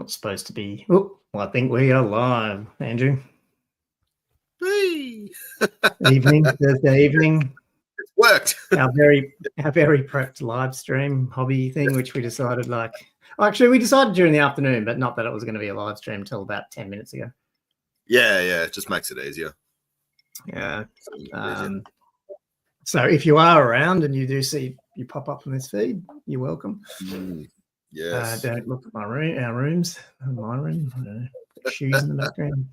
not supposed to be. Oh, well, I think we are live, Andrew. Hey. Evening, Thursday evening. It worked. Our very prepped live stream hobby thing, which we decided we decided during the afternoon, but not that it was going to be a live stream until about 10 minutes ago. Yeah, it just makes it easier. Yeah. So if you are around and you do see you pop up in this feed, you're welcome. Yes. Don't look at my room, my room. I don't know, shoes in the background.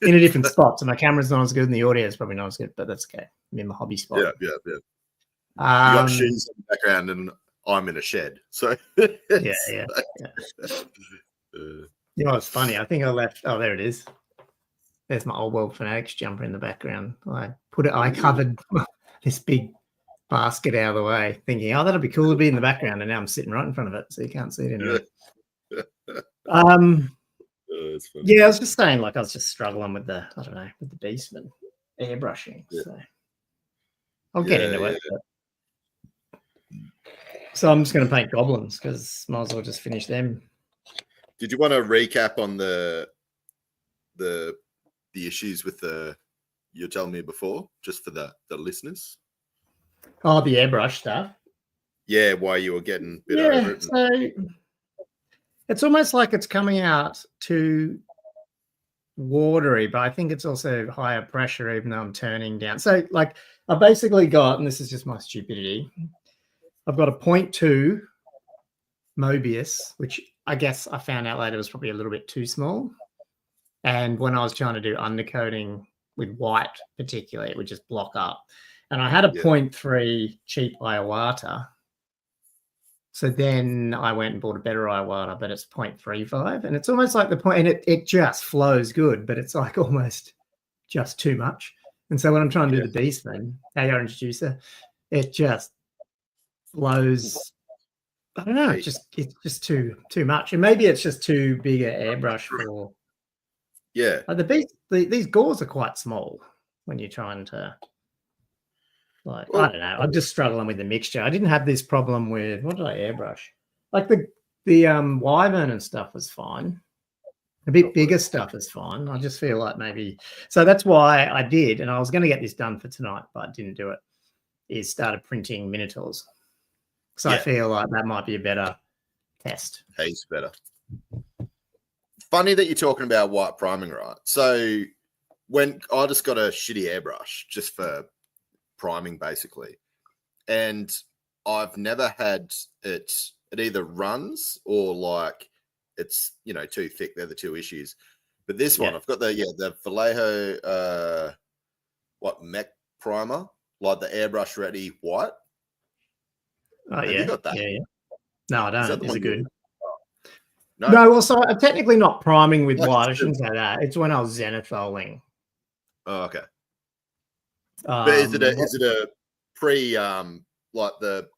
In a different spot, so my camera's not as good and the audio is probably not as good, but that's okay. I'm in my hobby spot. Yeah. You got shoes in the background and I'm in a shed. So yeah. You know, it's funny. I think I left. Oh, there it is. There's my Old World Fanatics jumper in the background. I covered this big basket out of the way, thinking, oh, that'll be cool to be in the background, and now I'm sitting right in front of it, so you can't see it anyway. Yeah, I was just saying, I was just struggling with the Beastmen airbrushing. Yeah. So I'll get into it. So I'm just going to paint goblins because might as well just finish them. Did you want to recap on the issues with you're telling me before, just for the listeners? Oh, the airbrush stuff. Yeah, why you were getting a bit over it. So it's almost like it's coming out too watery, but I think it's also higher pressure, even though I'm turning down. So I basically got, and this is just my stupidity, I've got a 0.2 Mobius, which I guess I found out later was probably a little bit too small. And when I was trying to do undercoating with white particularly, it would just block up. And I had a 0.3 cheap Iwata. So then I went and bought a better Iwata, but it's 0.35. And it's almost like the point, and it just flows good, but it's almost just too much. And so when I'm trying to do the Beastmen, our introducer, it just flows. I don't know. It's just too much. And maybe it's just too big an airbrush for. Yeah. These gauze are quite small when you're trying to. I don't know. I'm just struggling with the mixture. I didn't have this problem with what did I airbrush? The Wyvern and stuff was fine. A bit bigger stuff is fine. I just feel like maybe so that's why I did, and I was going to get this done for tonight, but I didn't do it. Is started printing Minotaurs. So I feel like that might be a better test. He's better. Funny that you're talking about white priming, right? So when I just got a shitty airbrush just for priming basically, and I've never had it either runs or it's too thick. They're the two issues. But this one I've got the Vallejo mech primer, like the airbrush ready white. Oh, have you got that? Yeah. No, I don't. Is it good? No, well, so I'm technically not priming with white. I shouldn't say that. It's when I was zenitholing. Oh, okay. But is it a pre like the?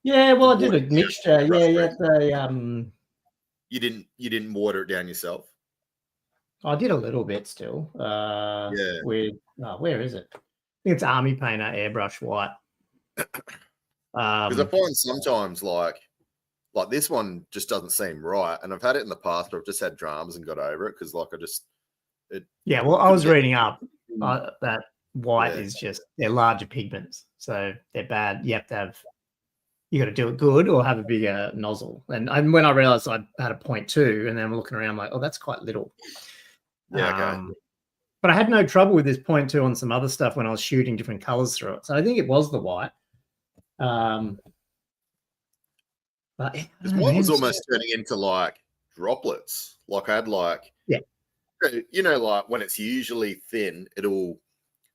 Yeah, well, I did a mixture. You didn't water it down yourself. I did a little bit still. With where is it? I think it's Army Painter Airbrush White. Because I find sometimes like this one just doesn't seem right, and I've had it in the past where I've just had dramas and got over it because I was reading up that white is just they're larger pigments, so they're bad. You got to do it good or have a bigger nozzle. And when I realized I had a 0.2, and then I'm looking around like, oh, that's quite little. Yeah, okay. But I had no trouble with this 0.2 on some other stuff when I was shooting different colors through it. So I think it was the white. But white was almost turning into droplets. I had when it's usually thin, it'll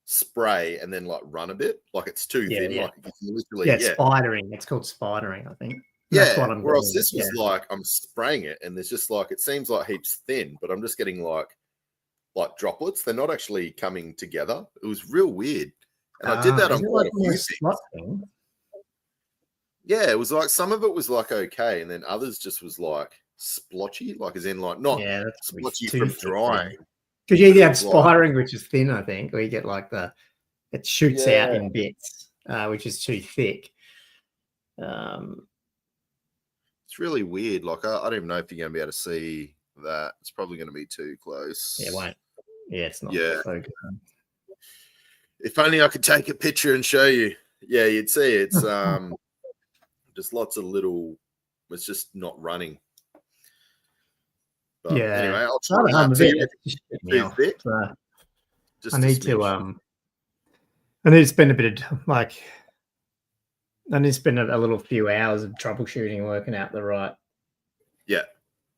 spray and then run a bit. It's too thin. Yeah. It's literally spidering. It's called spidering, I think. That's what I'm whereas this was I'm spraying it and there's just it seems heaps thin, but I'm just getting like droplets. They're not actually coming together. It was real weird. And I did that on quite a few things. Yeah, it was some of it was okay, and then others just was splotchy, as in not splotchy from drying. Because you either have spidering, which is thin, I think, or you get it shoots out in bits, which is too thick. So It's really weird. Like I don't even know if you're going to be able to see that. It's probably going to be too close. Yeah, it won't. Yeah, it's not. Yeah. So good. If only I could take a picture and show you. Yeah, you'd see it's just lots of little. It's just not running. But yeah. Anyway, I'll I try don't know, that. too thick. Just I need to spend a bit of like. I need to spend a little few hours of troubleshooting, working out the right. Yeah.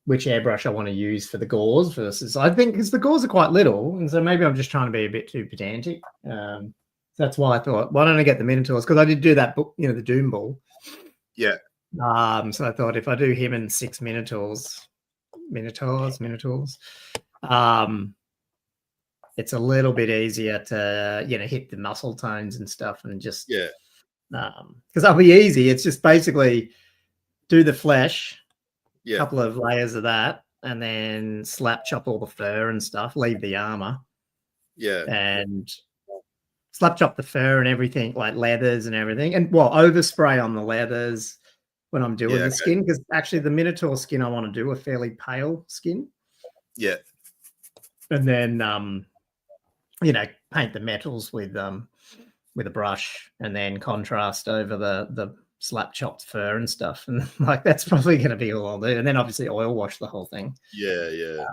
Which airbrush I want to use for the gauze versus. I think because the gauze are quite little, and so maybe I'm just trying to be a bit too pedantic. So that's why I thought, why don't I get the Minotaurs? Because I did do that book, the Doom Ball. Yeah. So I thought if I do him and 6 Minotaurs, it's a little bit easier to hit the muscle tones and stuff, and just because that'll be easy. It's just basically do the flesh, a couple of layers of that, and then slap chop all the fur and stuff, leave the armor, and slap chop the fur and everything, like leathers and everything, and overspray on the leathers when I'm doing the skin, because actually the Minotaur skin I want to do a fairly pale skin. Yeah. And then paint the metals with a brush, and then contrast over the slap chopped fur and stuff, and like that's probably going to be all I'll do. And then obviously oil wash the whole thing. Oil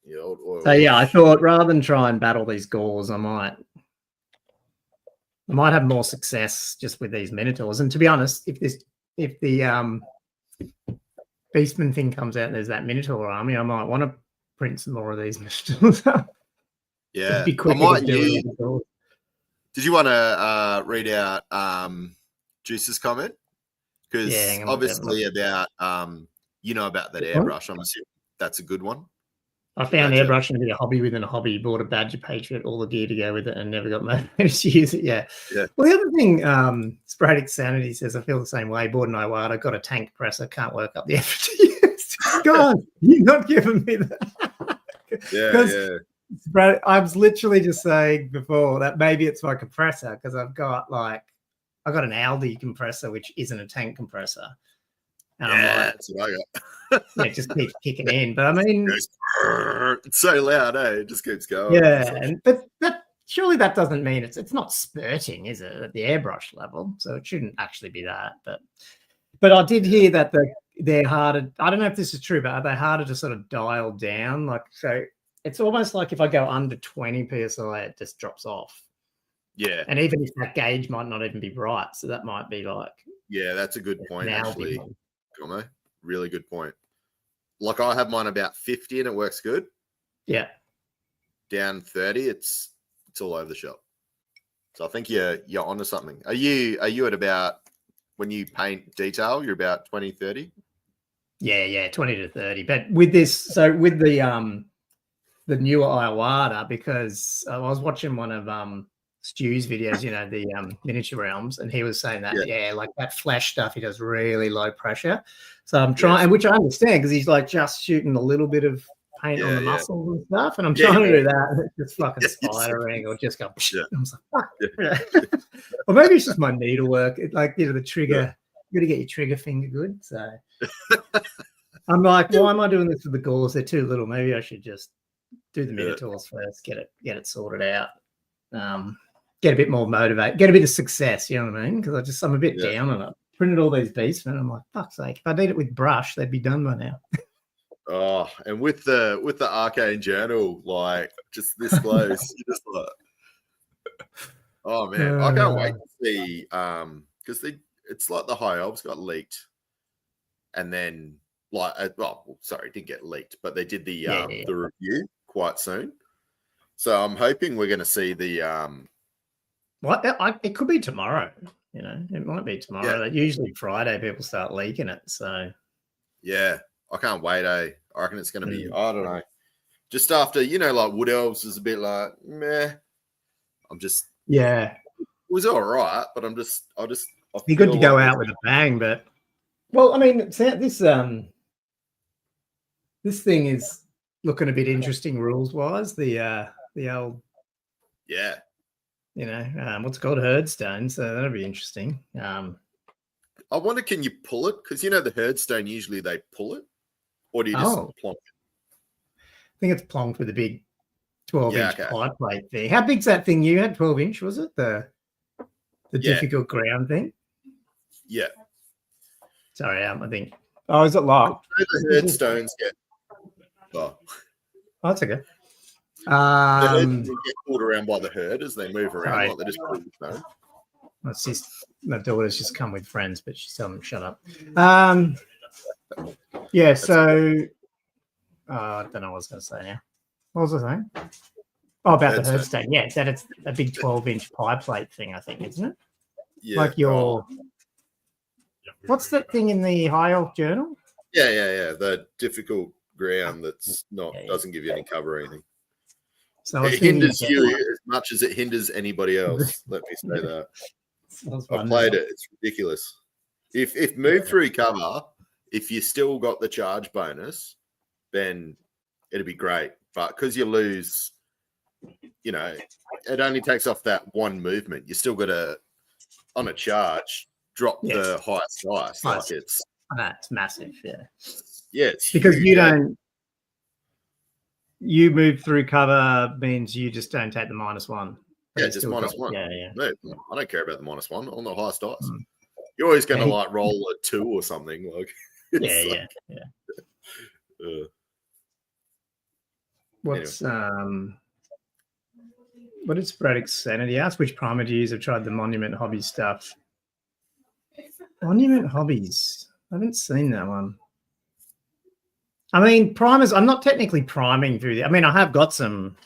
so wash. I thought rather than try and battle these gauls, I might have more success just with these Minotaurs. And to be honest, if the Beastmen thing comes out and there's that Minotaur army, I might want to print some more of these Minotaurs. Yeah. Be quicker to do it. Did you want to read out Juice's comment? Because obviously about about that airbrush. I'm assuming that's a good one. I found airbrushing to be a hobby within a hobby. Bought a Badger Patriot, all the gear to go with it, and never got managed to use it. Yeah. Well, the other thing, Sporadic Sanity says, I feel the same way. Bought an Iwata, got a tank presser, can't work up the effort to use. God, you're not giving me that. I was literally just saying before that maybe it's my compressor, because I've got an Aldi compressor which isn't a tank compressor. And that's what I got. It just keeps kicking in. But I mean, it's so loud, eh? It just keeps going. Yeah, but surely that doesn't mean it's not spurting, is it, at the airbrush level? So it shouldn't actually be that. But I did hear that they're harder. I don't know if this is true, but are they harder to sort of dial down? Like, so it's almost like if I go under 20 PSI, it just drops off. Yeah. And even if that gauge might not even be right. So that might be like. Yeah, that's a good point, actually. Gomo. Really good point. Like I have mine about 50 and it works good. Yeah. Down 30, it's all over the shop. So I think you're onto something. Are you at about, when you paint detail, you're about 20, 30? Yeah, 20 to 30. But with this, so with the newer Iwata, because I was watching one of Stu's videos, the Miniature Realms, and he was saying that, like that flash stuff, he does really low pressure. So I'm trying, which I understand, because he's like just shooting a little bit of paint on the muscles and stuff, and I'm trying to do that, and it's just fucking spidering or just go. I'm like, fuck. Or maybe it's just my needlework. It's like the trigger. You got to get your trigger finger good. So I'm like, why am I doing this with the gauls? They're too little. Maybe I should just do the Minotaurs first. Get it sorted out. Get a bit more motivated. Get a bit of success. You know what I mean? Because I'm a bit down on it. Printed all these Beastmen. I'm like, fuck's sake! If I did it with brush, they'd be done by now. Oh, and with the Arcane Journal, like just this close, you're just like, oh man, I can't wait to see. Because it's like the High Elves got leaked, and then it didn't get leaked, but they did the review quite soon. So I'm hoping we're going to see the it could be tomorrow. It might be tomorrow. Usually Friday people start leaking it. So yeah, I can't wait. I reckon it's going to be. I don't know. Just after like Wood Elves was a bit like meh. I'm just it was all right, but I be good to go out with a bang. But I mean, this thing is looking a bit interesting rules wise. The old what's it called, Herdstone. So that'll be interesting. I wonder, can you pull it? Because you know the herdstone, usually they pull it, or do you just plonk it? I think it's plonked with a big 12-inch okay. pie plate there. How big's that thing you had? 12-inch, was it? The difficult ground thing? Yeah. Sorry, I think. Oh, is it locked? The herdstones get. Oh, that's okay. The herd get pulled around by the herd as they move around. Like they just pull the stone. My daughter's just come with friends, but she's telling them shut up. Yeah, so I don't know what I was going to say now. What was I saying? Oh, about the herdstone. Yeah, that it's a big 12-inch pie plate thing, I think, isn't it? Yeah. Like your... What's that thing in the High Elf Journal? Yeah. The difficult ground that's not doesn't give you any cover or anything. So it hinders you as much as it hinders anybody else. Let me say that. I've played it. It's ridiculous. If move through cover, if you still got the charge bonus, then it'd be great. But because you lose, you know, it only takes off that one movement. You still got to, on a charge, drop the highest dice. Like it's massive. Yeah. Yeah, it's because huge, you don't. You move through cover means you just don't take the -1. Yeah, just -1. Yeah. No, I don't care about the -1 on the highest dice. You're always going to like roll a 2 or something. Like, yeah. What's what did Sporadic Sanity ask? Which primer do you use? I've tried the Monument Hobby stuff. Monument Hobbies. I haven't seen that one. I mean, primers, I'm not technically priming through the... I mean, I have got some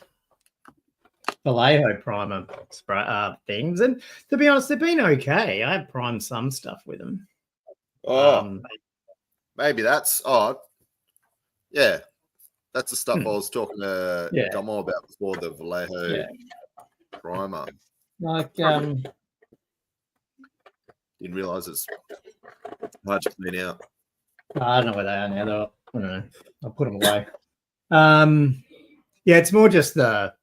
Vallejo primer things, and to be honest, they've been okay. I have primed some stuff with them. Maybe that's... yeah. That's the stuff I was talking to Gummo about before, the Vallejo primer. Like, didn't realise it's hard to clean out. I don't know where they are now, though. I don't know. I'll put them away. Yeah, it's more just the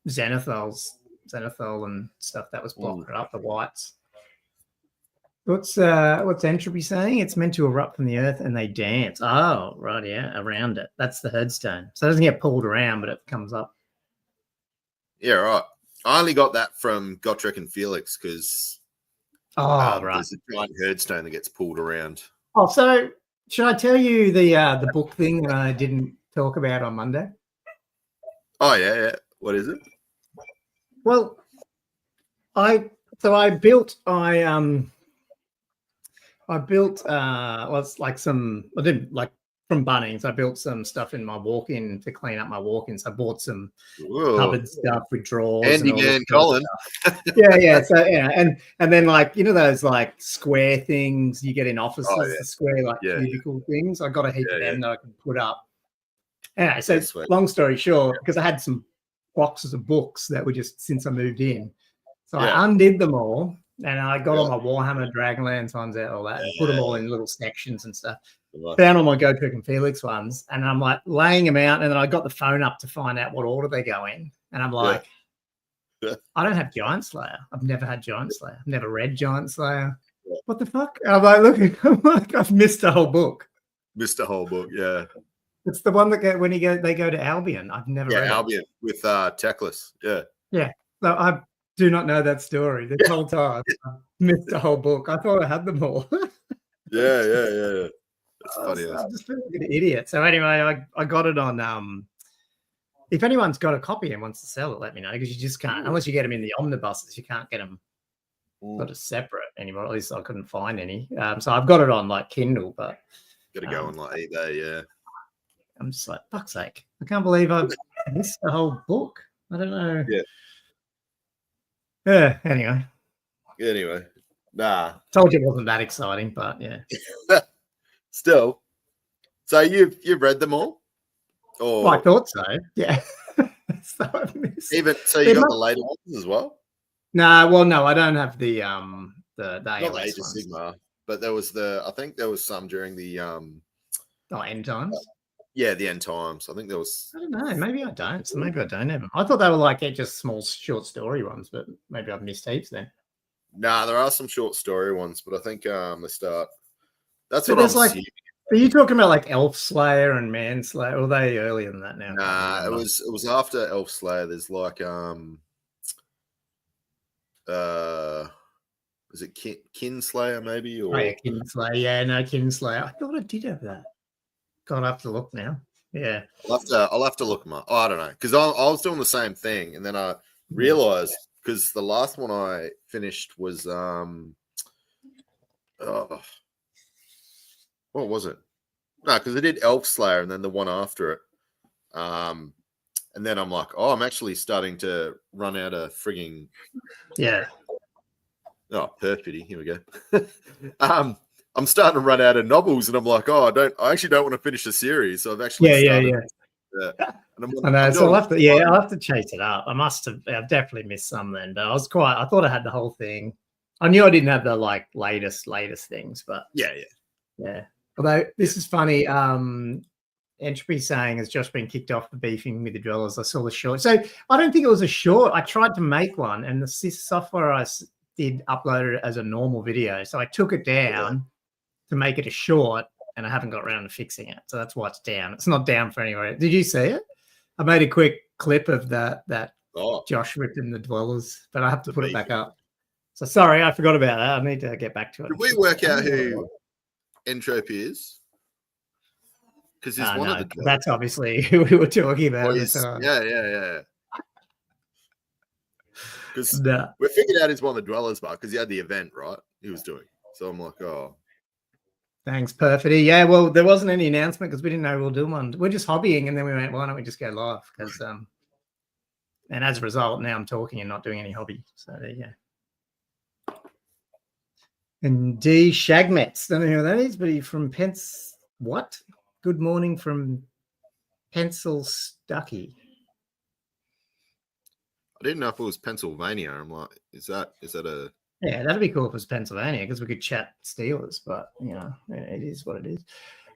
Zenithal and stuff that was blocking up, the whites. What's Entropy saying? It's meant to erupt from the earth and they dance. Oh, right, yeah, around it. That's the herdstone. So it doesn't get pulled around, but it comes up. Yeah, right. I only got that from Gotrek and Felix because right. There's a giant herdstone that gets pulled around. Oh, so should I tell you the book thing that I didn't talk about on Monday? Oh, yeah. What is it? Well, I built it's like I didn't like from Bunnings. I built some stuff in my walk-in to clean up my walk-ins. I bought some cupboard stuff with drawers. Handyman Colin. yeah. So and then like those like square things you get in offices, the square like cubicle things. I got a heap of them that I can put up. Anyway, so long story short, because I had some boxes of books that were just since I moved in, so I undid them all. And I got all my Warhammer Dragonlance ones out, all that, and put them all in little sections and stuff. Found all my Gotrek and Felix ones, and I'm like laying them out, and then I got the phone up to find out what order they go in. And I'm like, I don't have Giant Slayer. I've never had Giant Slayer. I've never read Giant Slayer. What the fuck? And I'm like, look, I've missed a whole book. Missed a whole book, yeah. It's the one that they go to Albion. I've never read Albion with Teclis. Yeah. So I do not know that story this whole time. I missed a whole book. I thought I had them all. Yeah. That's funny. I'm just like an idiot. So anyway, I got it on. If anyone's got a copy and wants to sell it, let me know, because you just can't unless you get them in the omnibuses. You can't get them sort of separate anymore. At least I couldn't find any. So I've got it on like Kindle, but got to go on like eBay. Yeah. I'm just like, fuck's sake! I can't believe I've missed the whole book. I don't know. Yeah. Anyway. Nah. Told you it wasn't that exciting, but yeah. Still. So you've read them all? Or I thought so. Yeah. So I've missed. You got the later ones as well? No, I don't have the AOS not the Age of Sigmar, but there was I think there was some during the End Times. Yeah, the End Times. I think there was. I don't know. Maybe I don't. So maybe I don't have them. I thought they were like just small, short story ones, but maybe I've missed heaps then. Nah, there are some short story ones, but I think they start. That's But what I'm there's like, assuming. are you talking about like Elf Slayer and Manslayer? Or are they earlier than that now? Nah, it was after Elf Slayer. There's like is it Kinslayer maybe? Or Oh, yeah, Kinslayer. Yeah, no, Kinslayer. I thought I did have that. God, I have to look now. Yeah. I'll have to look them up. Oh, I don't know, because I was doing the same thing, and then I realized because the last one I finished was what was it? No, because I did Elf Slayer, and then the one after it. And then I'm like, oh, I'm actually starting to run out of frigging. Yeah. Oh, perfect. Here we go. I'm starting to run out of novels, and I'm like, oh, I actually don't want to finish the series. So I've actually started. Yeah. I know. So I'll have to chase it up. I've definitely missed some then, but I thought I had the whole thing. I knew I didn't have the like latest things, but yeah. Although this is funny. Entropy saying has just been kicked off the beefing with the drillers. I saw the short. So I don't think it was a short. I tried to make one, and the software I did upload it as a normal video. So I took it down to make it a short, and I haven't got around to fixing it. So that's why it's down. It's not down for anywhere. Did you see it? I made a quick clip of that Josh ripping the dwellers, but I have to put it back up. So sorry, I forgot about that. I need to get back to it. Did we work out who Entropy is? Because he's one of the dwellers. That's obviously who we were talking about. Yeah. Because we figured out he's one of the dwellers, but because he had the event, right? He was doing. So I'm like, oh. Thanks, Perfity. Yeah, well, there wasn't any announcement because we didn't know we were doing one. We're just hobbying, and then we went, why don't we just go live? Because and as a result, now I'm talking and not doing any hobby. So there you go. And D Shagmets, don't know who that is, but he's from What? Good morning from Pencil Stucky. I didn't know if it was Pennsylvania. I'm like, is that a? Yeah, that'd be cool if it was Pennsylvania because we could chat Steelers, but it is what it is.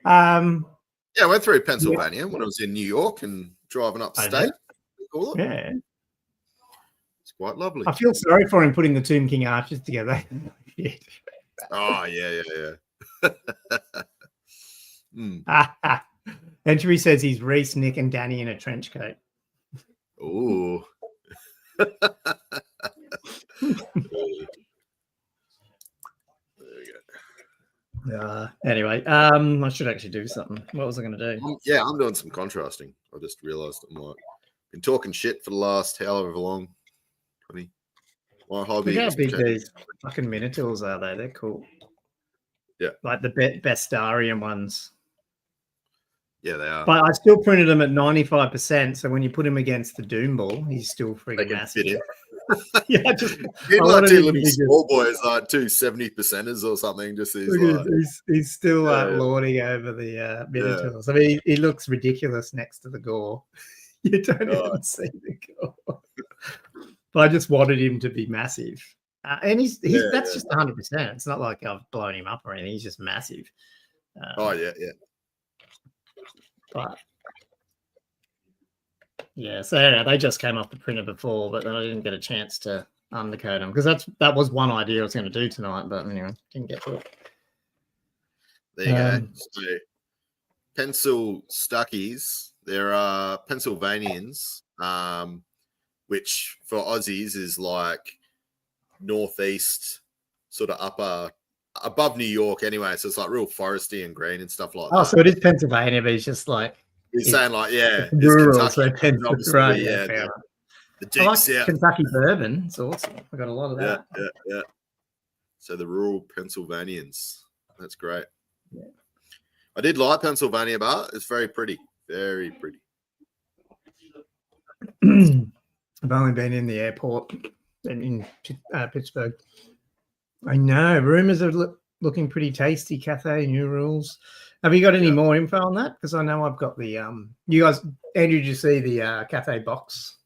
Yeah, I went through Pennsylvania when I was in New York and driving upstate. Cool. Yeah, it's quite lovely. I feel sorry for him putting the Tomb King archers together. Oh yeah. Entropy says he's Reese, Nick, and Danny in a trench coat. Ooh. Anyway, I should actually do something. What was I going to do? Yeah, I'm doing some contrasting. I just realized I'm like been talking shit for the last however long. 20. My hobby. Look how big these fucking Minotaurs are, though. They're cool. Yeah, like the Bestarian ones. Yeah, they are. But I still printed them at 95%. So when you put him against the Doom Ball, he's still freaking massive. Yeah, just like two little small boys, like 2 70%ers or something. Just he's still lording over the Minotaurs. I mean, he looks ridiculous next to the gore. You don't even see the gore. But I just wanted him to be massive, and that's just 100%. It's not like I've blown him up or anything. He's just massive. Yeah. But yeah, so they just came off the printer before, but then I didn't get a chance to undercoat them because that was one idea I was going to do tonight, but anyway, didn't get to it. There you go. So, pencil stuckies. There are Pennsylvanians, which for Aussies is like northeast, sort of upper, above New York anyway. So it's like real foresty and green and stuff like that. Oh, so it is Pennsylvania, but it's just like he's saying like, yeah, rural, Kentucky, so obviously, the deep like south. Kentucky bourbon. It's awesome. I got a lot of that. Yeah. So the rural Pennsylvanians. That's great. Yeah. I did like Pennsylvania, but it's very pretty. Very pretty. I've only been in the airport in Pittsburgh. I know. Rumours are looking pretty tasty. Cathay, new rules. Have you got any more info on that? Because I know I've got the you guys, Andrew, did you see the Cathay box?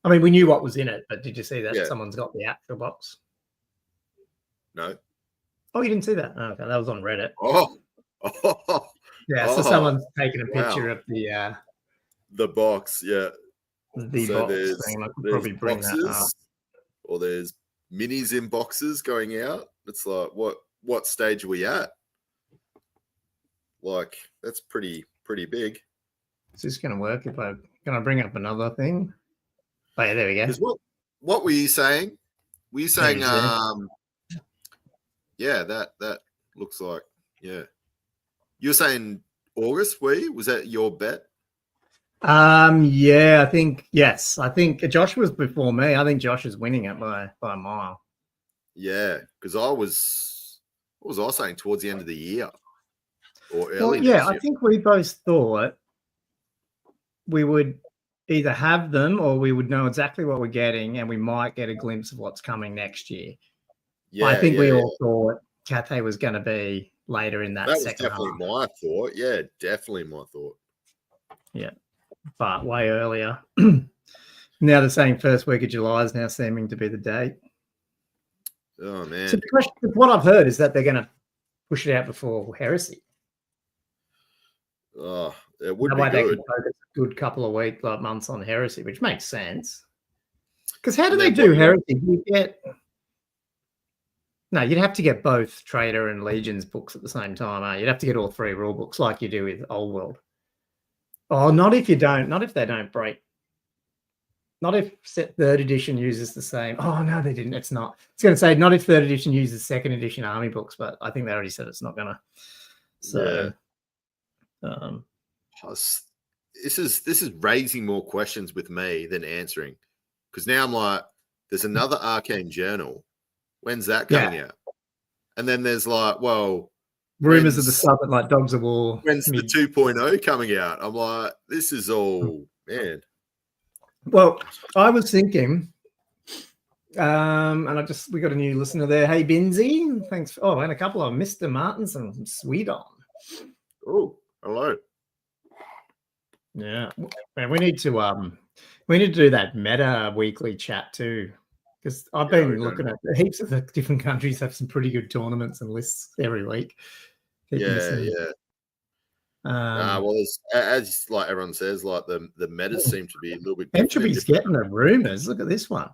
I mean, we knew what was in it, but did you see that someone's got the actual box? No. Oh, you didn't see that? Oh, okay, that was on Reddit. Yeah, so someone's taken a picture of the box, the box thing. I could probably bring that up. Or there's minis in boxes going out. It's like, what stage are we at? Like, that's pretty big. Is this going to work if I bring up another thing? Oh, yeah, there we go. Because what were you saying? Were you saying, yeah, that looks like, yeah. You were saying August, were you? Was that your bet? Yeah, I think, yes. I think Josh was before me. I think Josh is winning it by a mile. Yeah, because what was I saying, towards the end of the year or early Well, next yeah, year? I think we both thought we would either have them or we would know exactly what we're getting and we might get a glimpse of what's coming next year. Yeah, I think we all thought Cathay was going to be later in that second half. That was definitely my thought. Yeah, definitely my thought. Yeah, but way earlier. Now they're saying first week of July is now seeming to be the date. Oh, man. So the question, what I've heard is that they're going to push it out before Heresy. Oh, it would That be way they good. can focus a good couple of weeks, like months on Heresy, which makes sense. Because how do they do Heresy? You get... No, you'd have to get both Trader and Legion's books at the same time. You'd have to get all three rule books like you do with Old World. Oh, not if you don't. Not if they don't break. Not if third edition uses the same. Oh, no, they didn't. It's not. It's going to say not if third edition uses second edition army books, but I think they already said it's not going to. So, this is raising more questions with me than answering, because now I'm like, there's another Arcane Journal. When's that coming out? And then there's like, well, rumors of the stuff that like Dogs of War. When's the 2.0 coming out? I'm like, this is all, man. Well, I was thinking, and we got a new listener there. Hey, Binzy, thanks. And a couple of Mr. Martinson from Sweden. Oh, hello. Yeah, and we need to do that meta weekly chat too, because I've been looking at heaps of the different countries have some pretty good tournaments and lists every week. Well, as like everyone says, like the metas seem to be a little bit different. Entropy's getting the rumors. Look at this one.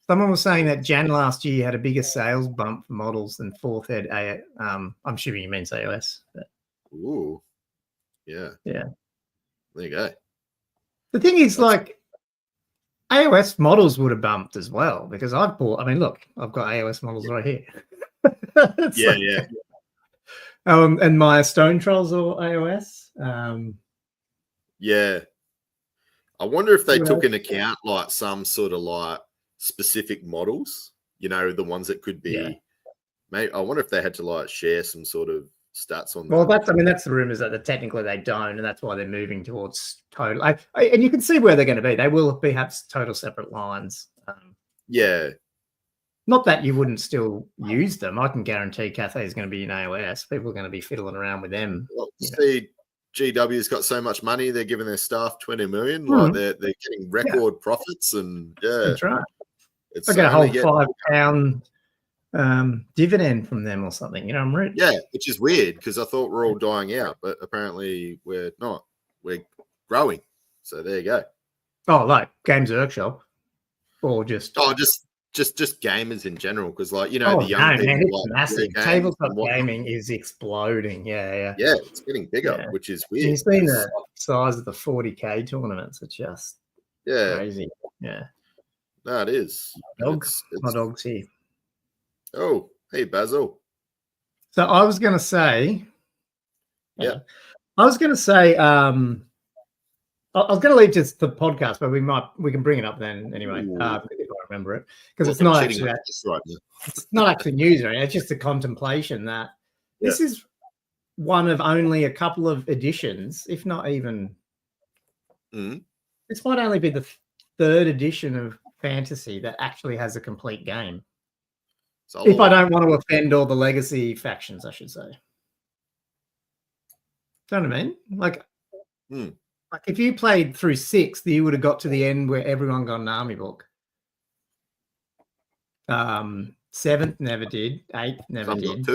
Someone was saying that Jan last year had a bigger sales bump for models than fourth ed. I'm assuming you means AOS. But... Ooh, yeah. There you go. The thing is, like, AOS models would have bumped as well because I've bought. I mean, look, I've got AOS models right here. And my Stone Trolls are AOS. I wonder if they took into account like some sort of like specific models, the ones that could be. Maybe I wonder if they had to like share some sort of stats on that. Well, that's the rumors that technically they don't, and that's why they're moving towards total. And you can see where they're going to be. They will perhaps total separate lines. Not that you wouldn't still use them. I can guarantee Cathay is going to be in AOS. People are going to be fiddling around with them. Well, see, GW's got so much money; they're giving their staff 20 million. Like they're getting record profits, and that's right. I get a whole £5 dividend from them or something. I'm rich. Yeah, which is weird because I thought we're all dying out, but apparently we're not. We're growing. So there you go. Oh, like Games Workshop, or just gamers in general, because like the young people, man, it's massive. Tabletop gaming is exploding. Yeah, it's getting bigger, which is weird. You've seen the size of the 40K tournaments. It's just crazy. Yeah, no, it is. My dog's here. Oh, hey, Basil. So I was going to say, I was going to leave just the podcast, but we can bring it up then anyway, if I remember it, because it's not actually it's not actually news or anything. It's just a contemplation that this is one of only a couple of editions, if not even. This might only be the third edition of Fantasy that actually has a complete game. If I don't want to offend all the legacy factions, I should say. Do you know what I mean? Like if you played through 6th, you would have got to the end where everyone got an army book. 7th never did. 8th never did.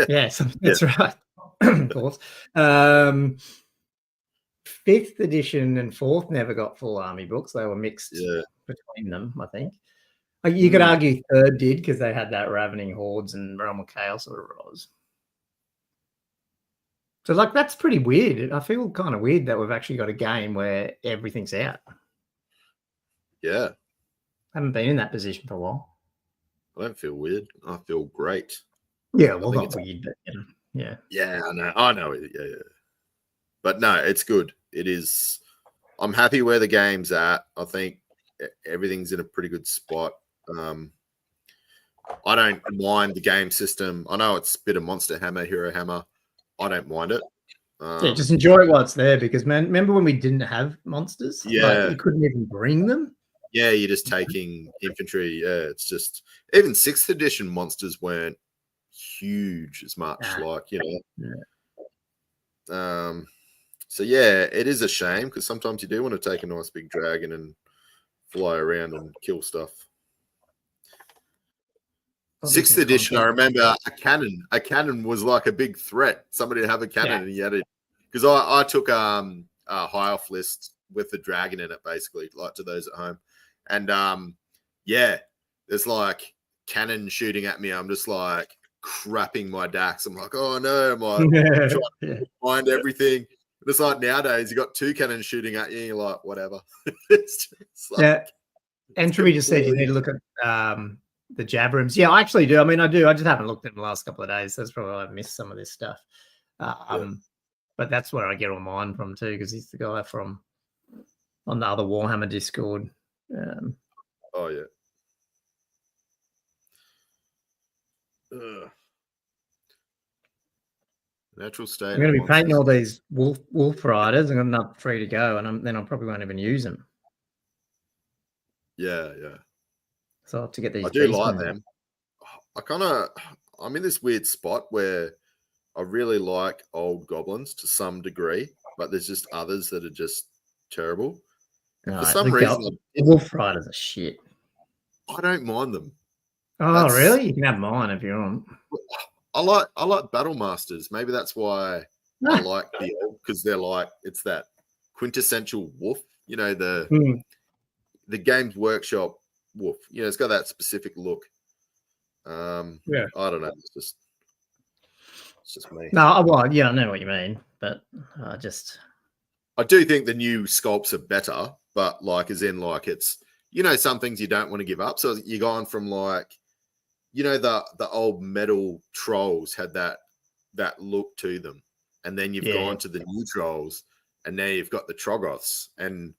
Yes, that's right. Of course. 5th edition and 4th never got full army books. They were mixed between them, I think. You could argue third did because they had that Ravening Hordes and Realm of Chaos or whatever it was. So, like, that's pretty weird. I feel kind of weird that we've actually got a game where everything's out. Yeah. I haven't been in that position for a while. I don't feel weird. I feel great. Yeah, well, not weird, but yeah. Yeah, I know. Yeah. But no, it's good. It is. I'm happy where the game's at. I think everything's in a pretty good spot. I don't mind the game system. I know it's a bit of Monster Hammer, Hero Hammer. I don't mind it. Yeah, just enjoy it while it's there because, man, remember when we didn't have monsters? Yeah. Like, you couldn't even bring them. Yeah, you're just taking infantry. Yeah, it's just even 6th edition monsters weren't huge as much. Like, you know. Yeah. So yeah, it is a shame because sometimes you do want to take a nice big dragon and fly around and kill stuff. 6th edition, I remember a cannon was like a big threat. Somebody to have a cannon, and you had it because I took a high off list with the dragon in it, basically, like to those at home, and there's like cannon shooting at me. I'm just like crapping my dax. I'm like, oh no, I'm like trying to find everything. It's like nowadays you got 2 cannons shooting at you, and you're like, whatever. It's just like, Entropy just said you need to look at the jab rooms. Yeah, I actually do. I mean, I do. I just haven't looked at them the last couple of days. That's probably why I've missed some of this stuff. But that's where I get all mine from too, because he's the guy from on the other Warhammer Discord. Oh yeah. Natural state. I'm going to be painting all these wolf riders. I'm going to have 3 to go, and then I probably won't even use them. Yeah. So I have to get these. I do like them. I'm in this weird spot where I really like old goblins to some degree, but there's just others that are just terrible. No, for some reason, wolf riders are shit. I don't mind them. Oh, really? You can have mine if you want. I like battle masters. Maybe that's why I like the old, because they're like, it's that quintessential wolf. You know, the Games Workshop wolf. You know, it's got that specific look. I don't know. It's just me. No, well, yeah, I know what you mean, but I do think the new sculpts are better, but like, as in, like, it's, you know, some things you don't want to give up. So you're going from like, you know, the old metal trolls had that look to them, and then you've gone to the new trolls, and now you've got the Troggoths, and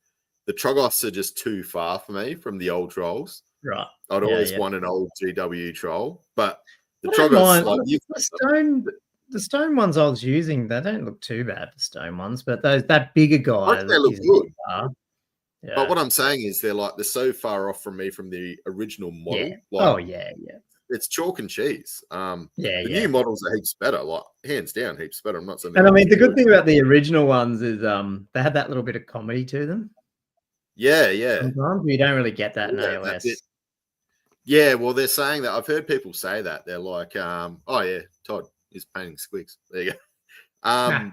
the Troggoths are just too far for me from the old trolls. Right. I'd always want an old GW troll, but the Troggoths, like, the stone ones I was using, they don't look too bad, the stone ones, but that bigger guy, they look good. Yeah. But what I'm saying is they're so far off from me from the original model. Yeah. Like, It's chalk and cheese. The new models are heaps better, like hands down, heaps better. I'm not saying. And I mean, the good thing about the original ones is they had that little bit of comedy to them. Yeah. Sometimes you don't really get that in AOS. Yeah, well, they're saying that. I've heard people say that. They're like, oh yeah, Todd is painting squigs. There you go.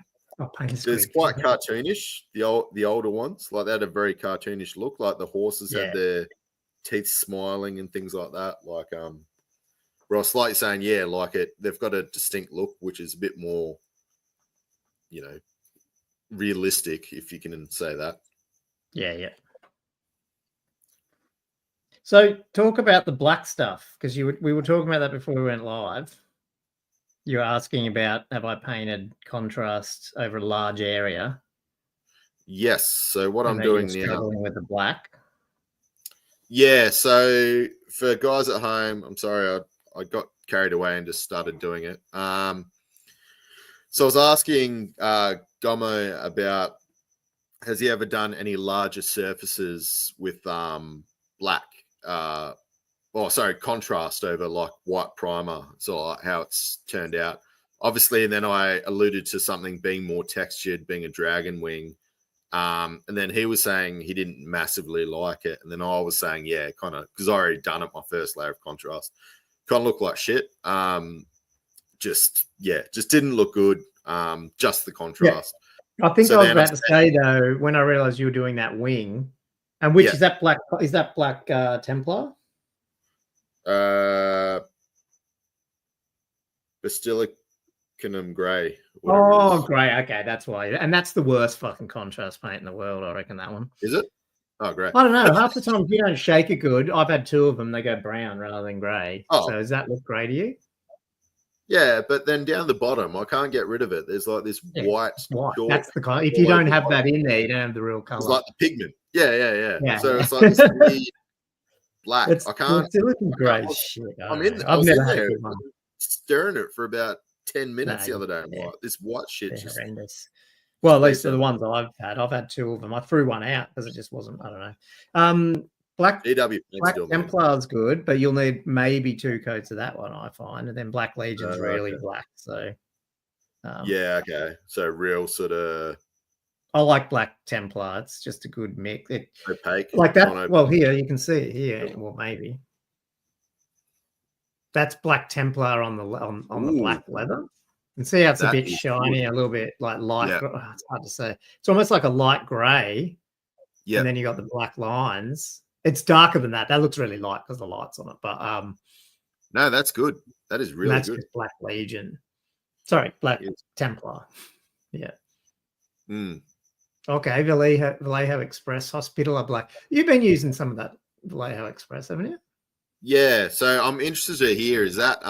It's quite cartoonish. The older ones, like, they had a very cartoonish look. Like the horses had their teeth smiling and things like that. Like Ross, like you're saying, like they've got a distinct look, which is a bit more, you know, realistic, if you can say that. Yeah. So talk about the black stuff, because we were talking about that before we went live. You were asking about, have I painted contrast over a large area? Yes. So what I'm doing now, struggling with the black. Yeah. So for guys at home, I'm sorry, I got carried away and just started doing it. So I was asking Gomo about, has he ever done any larger surfaces with black? Contrast over like white primer. So like how it's turned out. Obviously, and then I alluded to something being more textured, being a dragon wing. And then he was saying he didn't massively like it. And then I was saying, kind of, because I already done it, my first layer of contrast. Kind of looked like shit. Just didn't look good. Just the contrast. I think I was about to say, though, when I realized you were doing that wing, and which is that black? Is that black Templar? Basilicanum Grey. Oh, great. Okay, that's why. And that's the worst fucking contrast paint in the world, I reckon, that one. Is it? Oh, great. I don't know. Half the time, if you don't shake it good, I've had two of them, they go brown rather than grey. Oh. So does that look grey to you? Yeah, but then down the bottom, I can't get rid of it. There's like this white. That's the color. If you don't have that in there, you don't have the real color. It's like the pigment. Yeah. So Yeah. it's like this weird black. It's I can't. silicon grey shit. I'm in. I've never had a good one. Stirring it for about 10 minutes the other day. Yeah. Like, this white shit just horrendous. Well, at least for the ones I've had two of them. I threw one out because it just wasn't. I don't know. Black Templar's good, but you'll need maybe 2 coats of that one, I find, and then Black Legion's really black. So yeah, okay. So real sort of. I like Black Templar. It's just a good mix. Opaque, like that. Well, here you can see it here. Well, maybe that's Black Templar on the black leather. You can see how it's a bit shiny, a little bit like light. Yeah. It's hard to say. It's almost like a light grey. Yeah. And then you got the black lines. It's darker than that. That looks really light because the light's on it. But no, that's good. That is really good. Black Legion. Sorry, Black Templar. Yeah. Okay, Vallejo Express Hospitaller Black. You've been using some of that Vallejo Express, haven't you? Yeah. So I'm interested to hear, is that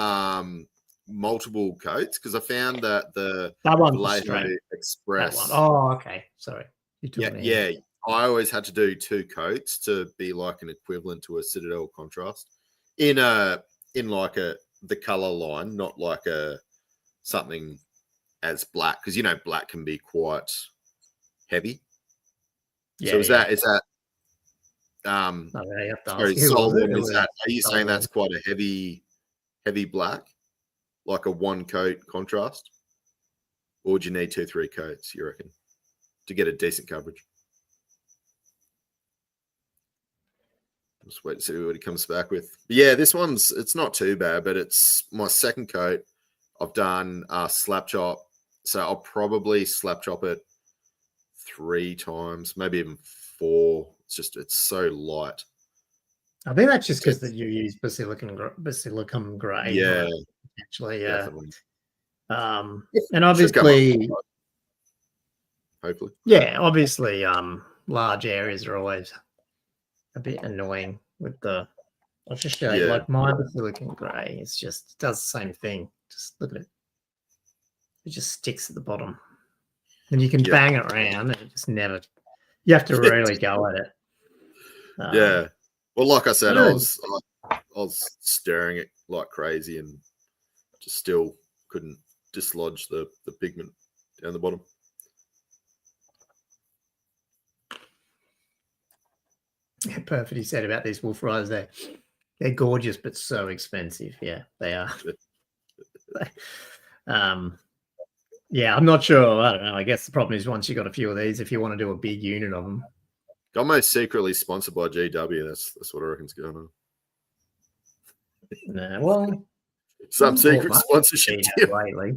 multiple coats? Because I found that that one's Vallejo Express. That one. Oh, okay. Sorry. Yeah. I always had to do 2 coats to be like an equivalent to a Citadel contrast in like the color line, not like something as black, because black can be quite heavy. Yeah. So is that sorry, Solomon, are you saying that's quite a heavy black, like a 1 coat contrast, or would you need 2-3 coats, you reckon, to get a decent coverage? Just wait to see what he comes back with. But yeah, this it's not too bad, but it's my 2nd coat. I've done slap chop, so I'll probably slap chop it 3 times, maybe even 4. It's so light. I think that's just because that you use basilicum grey. Yeah, actually, yeah. And obviously, hopefully, yeah, obviously, large areas are always a bit annoying with the. I'll just show you, like my basilicum grey. It does the same thing. Just look at it. It just sticks at the bottom, and you can bang it around, and it just never. You have to really go at it. Yeah. Well, like I said, I was stirring it like crazy, and just still couldn't dislodge the pigment down the bottom. Yeah, perfect. He said about these wolf riders, they're gorgeous but so expensive. Yeah, they are. Yeah, I'm not sure. I don't know. I guess the problem is once you got a few of these, if you want to do a big unit of them. Almost secretly sponsored by GW. That's what I reckon's going on. Nah, well, some secret sponsorship lately.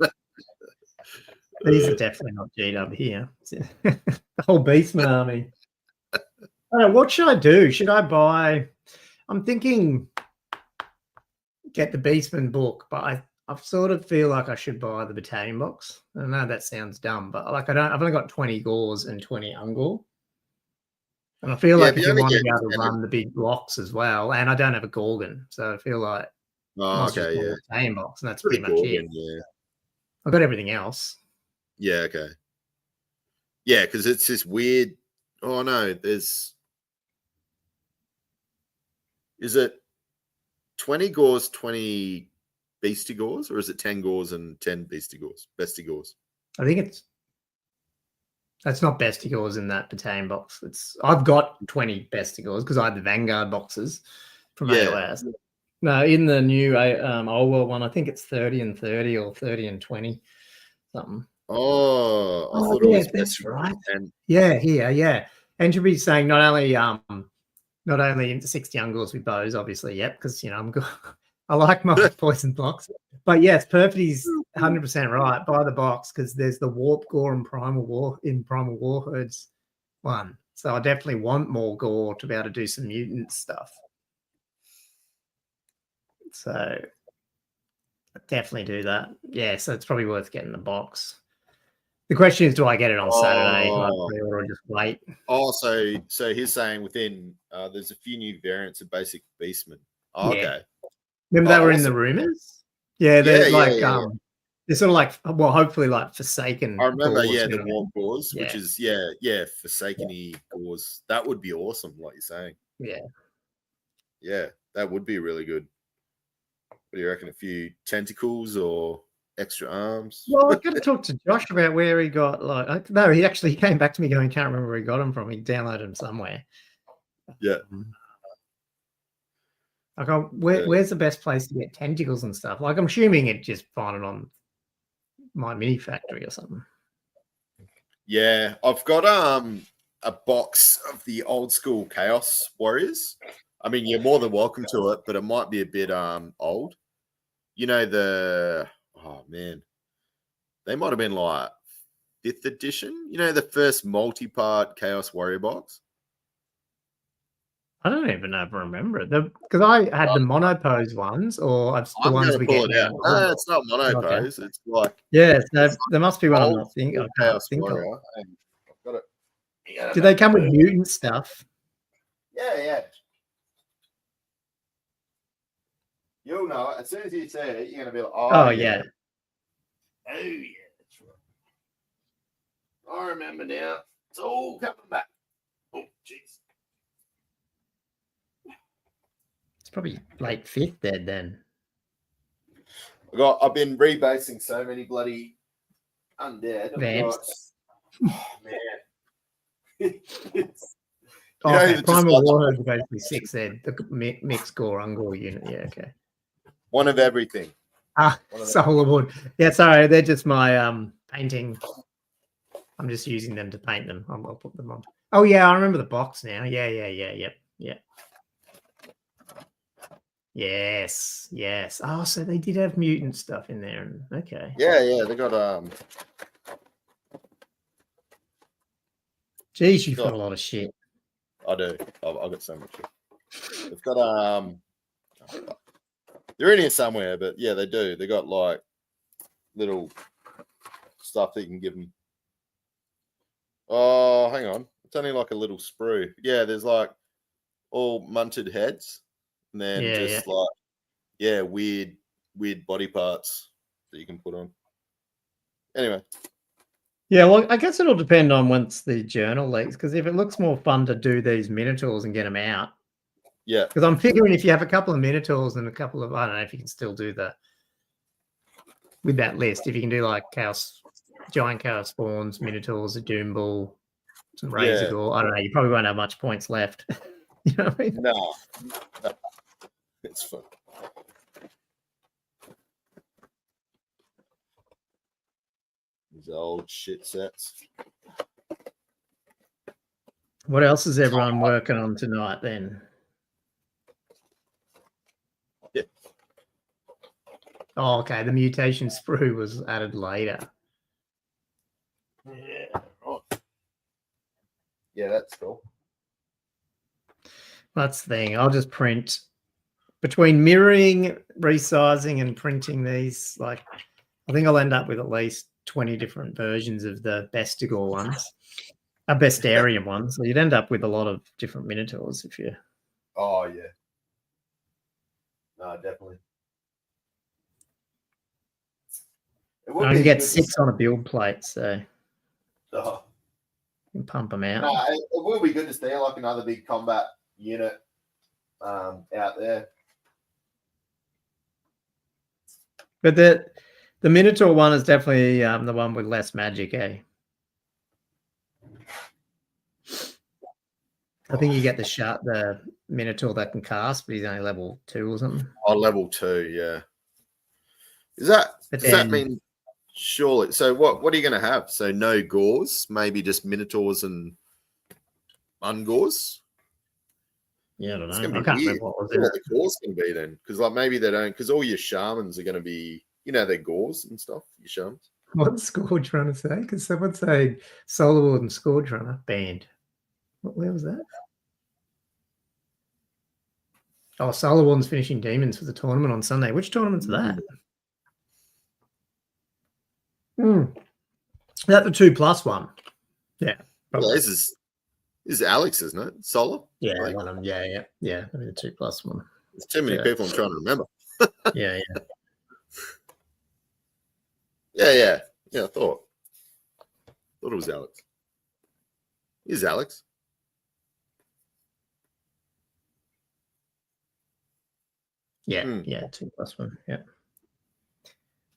These are definitely not GW here. The whole Beastmen army. I don't know, what should I do? Should I buy? I'm thinking get the Beastmen book, but I sort of feel like I should buy the battalion box. I know that sounds dumb, but like I've only got 20 Gauls and 20 Ungor. And I feel like if you want to be able to run the big blocks as well, and I don't have a Gorgon, so I feel like battalion box, and that's pretty much it. Yeah. I've got everything else. Yeah, okay. Yeah, because it's this weird. Oh no, is it 20 Gauls, 20 Beastie Gauls, or is it 10 Gauls and 10 Beastie Gauls? Bestie Gauls? I think that's not Bestie Gauls in that battalion box. I've got 20 Bestie Gauls because I had the Vanguard boxes from AOS. No, in the new Old World one, I think it's 30 and 30 or 30 and 20, something. Oh, I thought it was that's right. Yeah. And you'll be saying not only 60 Ungors with bows, obviously, because I'm good. I like my poison blocks. But yes, Perfety's 100% right. Buy the box because there's the Warp Gore and Primal Warherds one. So I definitely want more Gore to be able to do some mutant stuff. So definitely do that. Yeah, so it's probably worth getting the box. The question is, do I get it on Saturday? Do I pre-order or just wait? Oh, so he's saying within there's a few new variants of basic Beastmen. Oh, Yeah. okay. Remember they were in the Rumours? Yeah, they're like they're sort of like, well, hopefully like Forsaken. I remember, gauze, the Warp gauze, yeah. which is Forsaken-y gauze. That would be awesome, like you're saying. Yeah, that would be really good. What do you reckon? A few tentacles or extra arms? Well, I've got to talk to Josh about where he got no, he came back to me going, can't remember where he got them from. He downloaded them somewhere. Yeah. Like, where's the best place to get tentacles and stuff? Like, I'm assuming it just find it on My Mini Factory or something. Yeah, I've got a box of the old school Chaos Warriors. I mean, you're more than welcome to it, but it might be a bit old. You know, they might have been like 5th edition. You know, the first multi-part Chaos Warrior box. I don't even know if I remember it because I had the monopose ones, or the ones we get now. No, it's not monopose. Okay. It's like there must be one I'm not thinking. I can't think of. I've got it. Do they come with mutant stuff? Yeah. You'll know it as soon as you say it. You're gonna be like, oh yeah. Oh yeah, that's right. I remember now. It's all coming back. Oh jeez. Probably late 5th then. I've been rebasing so many bloody undead. Oh man. Primal Warhead is basically 6 ed, the mixed gore, ungore unit. Yeah, okay. One of everything. Solar Wood. Yeah, sorry, they're just my painting. I'm just using them to paint them. I'll put them on. Oh yeah, I remember the box now. Yeah. Yes. Oh, so they did have mutant stuff in there. Okay. Yeah. They got Geez, you've got a lot of shit. I do. I've got so much shit. They've got they're in here somewhere, but yeah, they do. They got like little stuff that you can give them. Oh, hang on. It's only like a little sprue. Yeah, there's like all munted heads. And then weird body parts that you can put on. Anyway. Yeah, well, I guess it'll depend on once the journal leaks, because if it looks more fun to do these Minotaurs and get them out. Yeah. Because I'm figuring if you have a couple of Minotaurs and a couple of, I don't know if you can still do with that list, if you can do like giant chaos spawns, Minotaurs, a Doom Ball, some Razor Gore, I don't know, you probably won't have much points left. You know what I mean? No. It's fun. These old shit sets. What else is everyone working on tonight then? Yeah. Oh, okay. The mutation sprue was added later. Yeah. Right. Yeah, that's cool. That's the thing. I'll just print between mirroring, resizing, and printing these. Like, I think I'll end up with at least 20 different versions of the Bestigor ones, Bestarium ones. So you'd end up with a lot of different Minotaurs if you. Oh yeah. No, definitely. I can get 6 on a build plate, so you can pump them out. No, it will be good to see like another big combat unit out there. But the Minotaur one is definitely the one with less magic, eh? I think you get the Minotaur that can cast, but he's only level 2 or something. Oh, level 2, yeah. Does that mean surely? So what are you going to have? So no gores, maybe just Minotaurs and ungores. Yeah, I don't know. I can't remember what the gores can be then, because like maybe they don't, because all your shamans are going to be, they're gores and stuff. Your shamans. What's Scourge Runner say? Because someone said Solar Ward and Scourge Runner banned. Where was that? Oh, Solarwarn's finishing demons for the tournament on Sunday. Which tournament's that? Is that the 2+ one? Yeah. Well, this is Alex, isn't it? Solar? Yeah, one of them. Yeah. Maybe the 2+ one. There's too many people I'm trying to remember. Yeah. Yeah, I thought it was Alex. Is Alex? Yeah, 2+1. Yeah.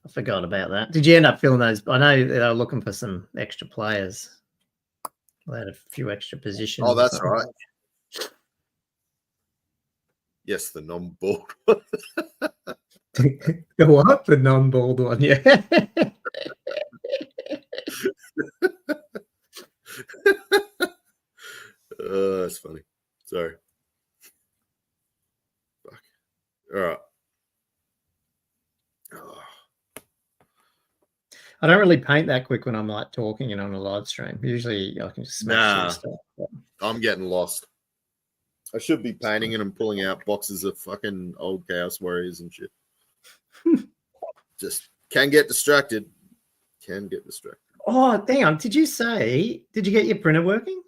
I forgot about that. Did you end up filling those? I know they were looking for some extra players. They had a few extra positions. Oh, that's right. Yes, the non-bald. The what? The non-bald one, yeah. That's funny. Sorry. Fuck. All right. Oh. I don't really paint that quick when I'm like talking and on a live stream. Usually I can just smash stuff. I'm getting lost. I should be painting and I'm pulling out boxes of fucking old Chaos Warriors and shit. Just can get distracted. Oh, hang on. Did you get your printer working?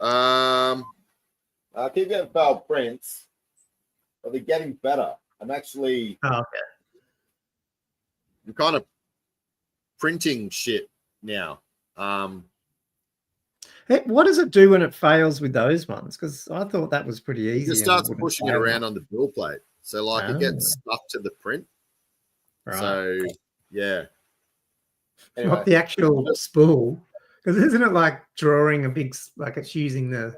I keep getting failed prints, but they're getting better. I'm actually I'm kind of printing shit now. What does it do when it fails with those ones? Because I thought that was pretty easy. It starts pushing it around on the bill plate. So like it gets stuck to the print. Right. So yeah. Anyway, not the actual spool. Because isn't it like drawing a big, like it's using the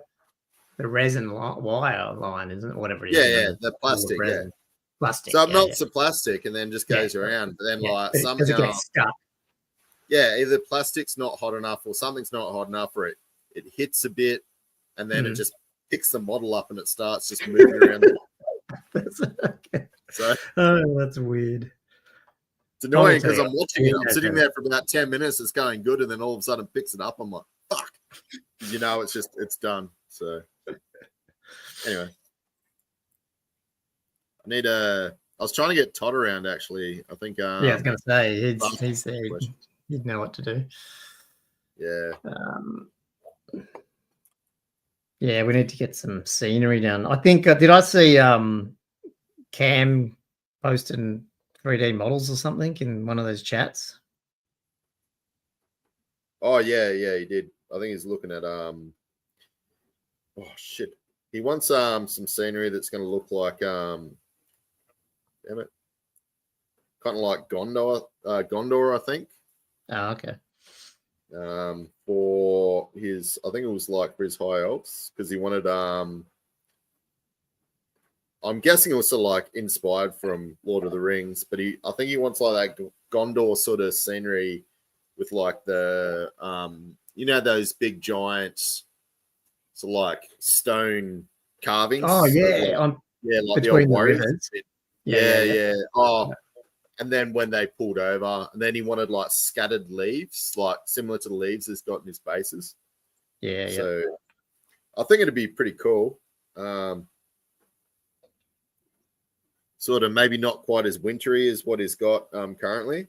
resin wire line, isn't it? Whatever it is. Yeah, the plastic, Plastic. So it melts the plastic and then just goes around. But then like somehow it gets stuck. Yeah, either plastic's not hot enough or something's not hot enough, or it hits a bit and then it just picks the model up and it starts just moving around. So that's weird. It's annoying because I'm watching it. I'm sitting there for about 10 minutes. It's going good, and then all of a sudden picks it up. I'm like, fuck. It's done. So anyway, I was trying to get Todd around actually. I think. I was going to say he'd know what to do. Yeah. Yeah, we need to get some scenery done. I think did I see Cam posting 3D models or something in one of those chats? Oh yeah, he did. I think he's looking at oh shit. He wants some scenery that's going to look like damn it, kind of like Gondor, I think. Oh, okay. For his, I think it was like for his high elves, because he wanted I'm guessing it was sort of like inspired from Lord of the Rings, but I think he wants like that Gondor sort of scenery with like the those big giants, so like stone carvings. Oh yeah, like the old warriors. Yeah. Oh, and then when they pulled over, and then he wanted like scattered leaves, like similar to the leaves he's got in his bases. Yeah. So I think it'd be pretty cool. Sort of maybe not quite as wintry as what he's got currently.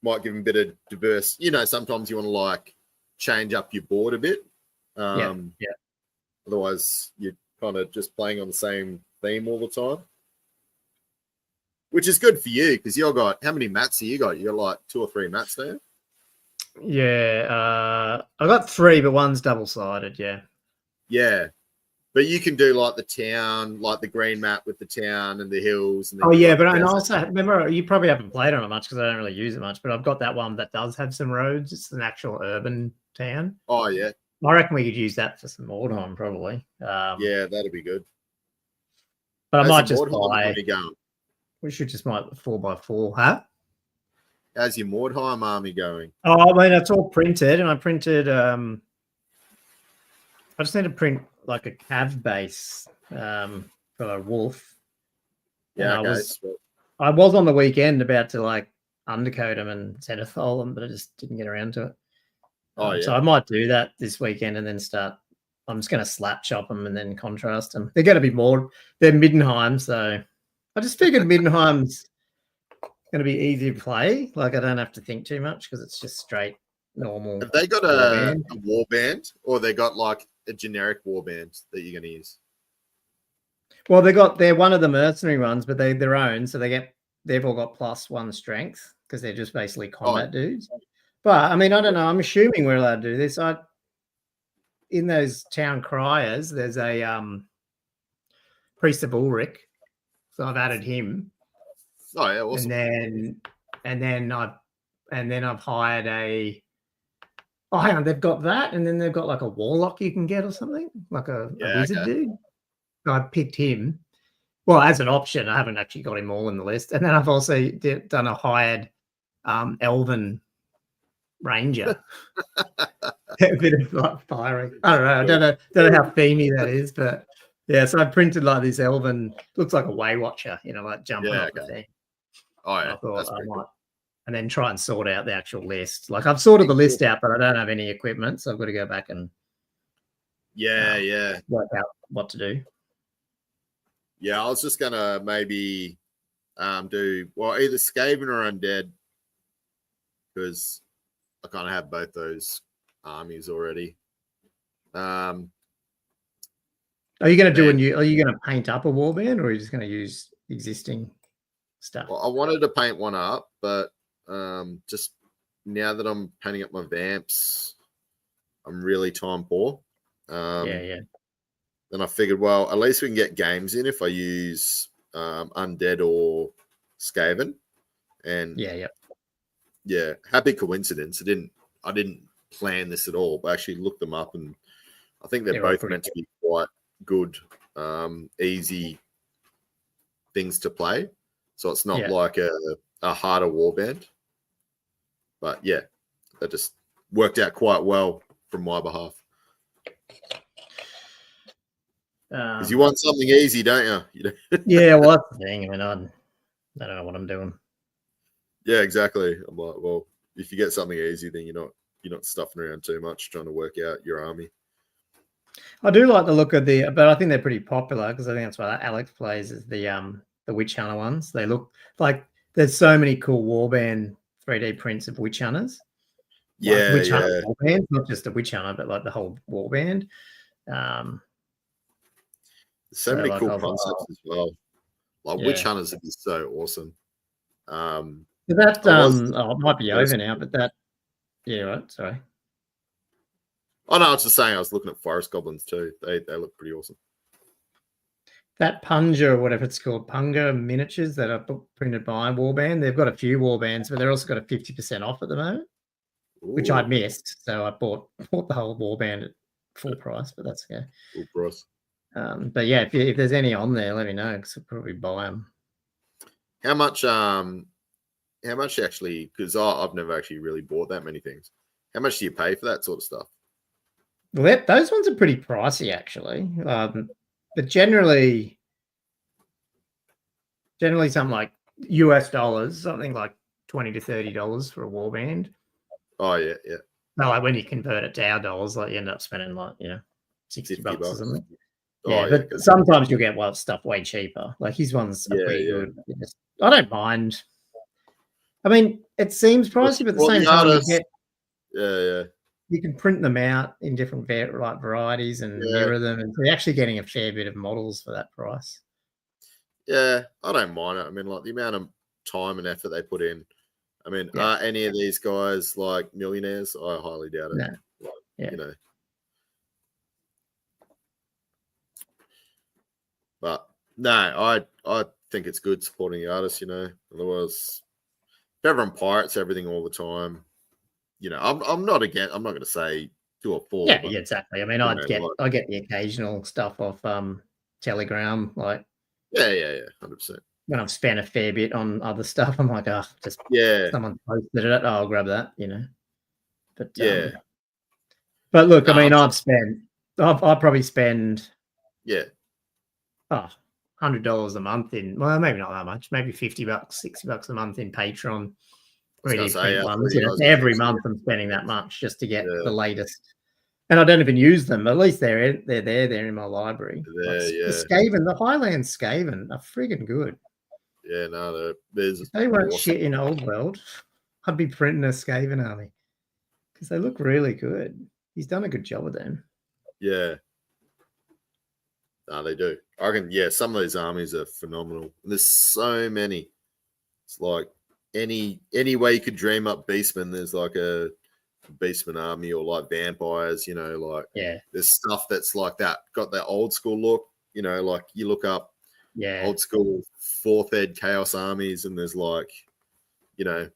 Might give him a bit of diverse. Sometimes you want to like change up your board a bit. Otherwise, you're kind of just playing on the same theme all the time. Which is good for you because you've got, how many mats have you got? You got like 2 or 3 mats there? Yeah, I got 3, but one's double-sided, Yeah. But you can do like the town, like the green map with the town and the hills. And but I also remember you probably haven't played on it much because I don't really use it much. But I've got that one that does have some roads. It's an actual urban town. Oh yeah, I reckon we could use that for some more time, probably. Yeah, that'd be good. But I might just buy. We should just might 4x4, huh? How's your Mordheim army going? Oh, I mean, it's all printed, and I printed. I just need to print like a cav base for a wolf. Yeah, I was on the weekend about to like undercoat them and zenithal them, but I just didn't get around to it. So I might do that this weekend and then start I'm just going to slap chop them and then contrast them. They're going to be more. They're Middenheim, so I just figured Middenheim's going to be easy to play. Like I don't have to think too much because it's just straight normal. Have they got a warband, or they got like a generic warband that you're going to use? Well, they're one of the mercenary ones, but they're their own, so they've all got +1 strength because they're just basically combat dudes. But I mean, I don't know. I'm assuming we're allowed to do this. In those town criers, there's a priest of Ulrich, so I've added him. Oh yeah, awesome. And then I've hired a. Oh, hang on, they've got that, and then they've got like a warlock you can get or something, like a wizard dude. So I picked him. Well, as an option, I haven't actually got him all in the list. And then I've also done a hired elven ranger. A bit of like firing. I don't know. Don't know how themey that is, but yeah. So I printed like this elven. Looks like a way watcher, like jumping off the thing. Oh yeah, I thought I might, and then try and sort out the actual list. Like I've sorted the list out, but I don't have any equipment, so I've got to go back and work out what to do. Yeah, I was just gonna maybe do either Skaven or Undead, because I kind of have both those armies already. Are you going to do are you going to paint up a warband, or are you just going to use existing stuff? Well, I wanted to paint one up, but just now that I'm painting up my vamps, I'm really time poor. Then I figured, well, at least we can get games in if I use Undead or Skaven. And happy coincidence. I didn't plan this at all, but I actually looked them up, and I think they're both meant to be quite good, easy things to play. So it's not like a harder warband. But yeah, that just worked out quite well from my behalf. Because you want something easy, don't you? Yeah, well, that's the thing. I mean, I don't know what I'm doing. Yeah, exactly. I'm like, well, if you get something easy, then you're not stuffing around too much trying to work out your army. I do like the look of but I think they're pretty popular because I think that's why Alex plays is the Witch Hunter ones. They look like there's so many cool warband 3D prints of Witch Hunters. Yeah, Witch Hunter warband, not just the Witch Hunter, but like the whole warband. So many cool concepts as well. Like Witch Hunters would be so awesome. That it might be over now, but that right. Sorry. Oh no, I was just saying I was looking at Forest Goblins too. They look pretty awesome. That Punga or whatever it's called, Punga miniatures that are printed by Warband. They've got a few Warbands, but they're also got a 50% off at the moment, which I missed. So I bought the whole Warband at full price, but that's okay. Full price. But yeah, if there's any on there, let me know because I'll probably buy them. How much actually? Because I've never actually really bought that many things. How much do you pay for that sort of stuff? Well, those ones are pretty pricey actually, but generally something like US dollars, something like $20 to $30 for a warband. Oh yeah. No, like when you convert it to our dollars, like you end up spending like $60 or something. Yeah, but sometimes you'll get stuff way cheaper. Like his ones are pretty good. I don't mind. I mean, it seems pricey, but at the same time, you can print them out in different varieties and mirror them, and you're actually getting a fair bit of models for that price. Yeah, I don't mind it. I mean, like the amount of time and effort they put in. I mean, are any of these guys like millionaires? I highly doubt it. No. But no, I think it's good supporting the artists, Otherwise, if everyone pirates everything all the time, I'm not going to say do a fall. Yeah, exactly. I mean, I get the occasional stuff off Telegram, like 100%. When I've spent a fair bit on other stuff, I'm like, someone posted it. I'll grab that, But but look, I mean, I probably spend $100 a month in, well, maybe not that much, maybe $50, $60 a month in Patreon. Every month I'm spending that much just to get the latest. And I don't even use them. At least they're in my library. Yeah. The Skaven, the Highland Skaven are friggin' good. Yeah, no, there's. If they weren't awesome. shit in Old World, I'd be printing a Skaven army because they look really good. He's done a good job with them. Yeah. No, they do. I reckon, yeah, some of these armies are phenomenal. There's so many. It's like any way you could dream up Beastmen, there's like a Beastmen army, or like vampires, like there's stuff that's like that, got that old school look, like you look up old school 4th ed chaos armies, and there's like,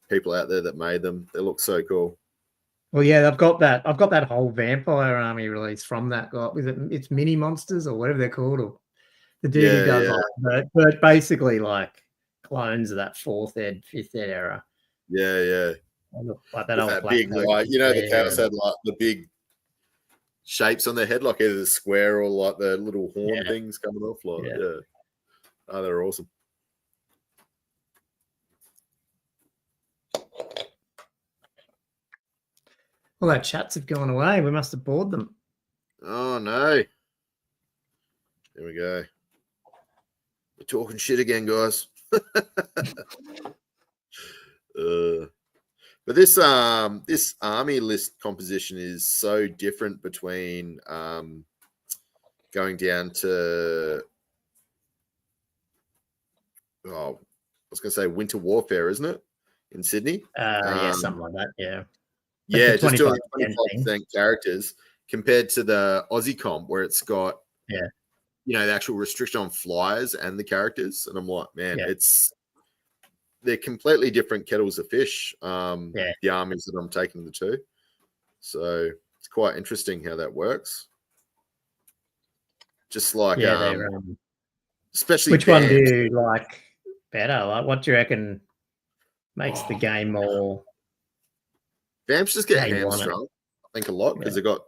people out there that made them. They look so cool. Well, yeah, I've got that whole vampire army release from that guy. It's mini monsters or whatever they're called, or the dude who does but basically like clones of that 4th ed, 5th ed era. Yeah. Like that old that black big, coat. like, the chaos had like the big shapes on their head, like either the square or like the little horn things coming off. Like, oh, they're awesome. Well, our chats have gone away. We must have bored them. Oh no. There we go. We're talking shit again, guys. But this army list composition is so different between going down to I was going to say Winter Warfare, isn't it, in Sydney? Something like that. Yeah. Yeah, just doing 25% characters compared to the Aussie comp where it's got the actual restriction on flyers and the characters, and I'm like, man, they're completely different kettles of fish. The armies that I'm taking the two, so it's quite interesting how that works. Just like especially which one do you like better? Like, what do you reckon makes the game more? Vamps just get hamstrung, I think, a lot because they've got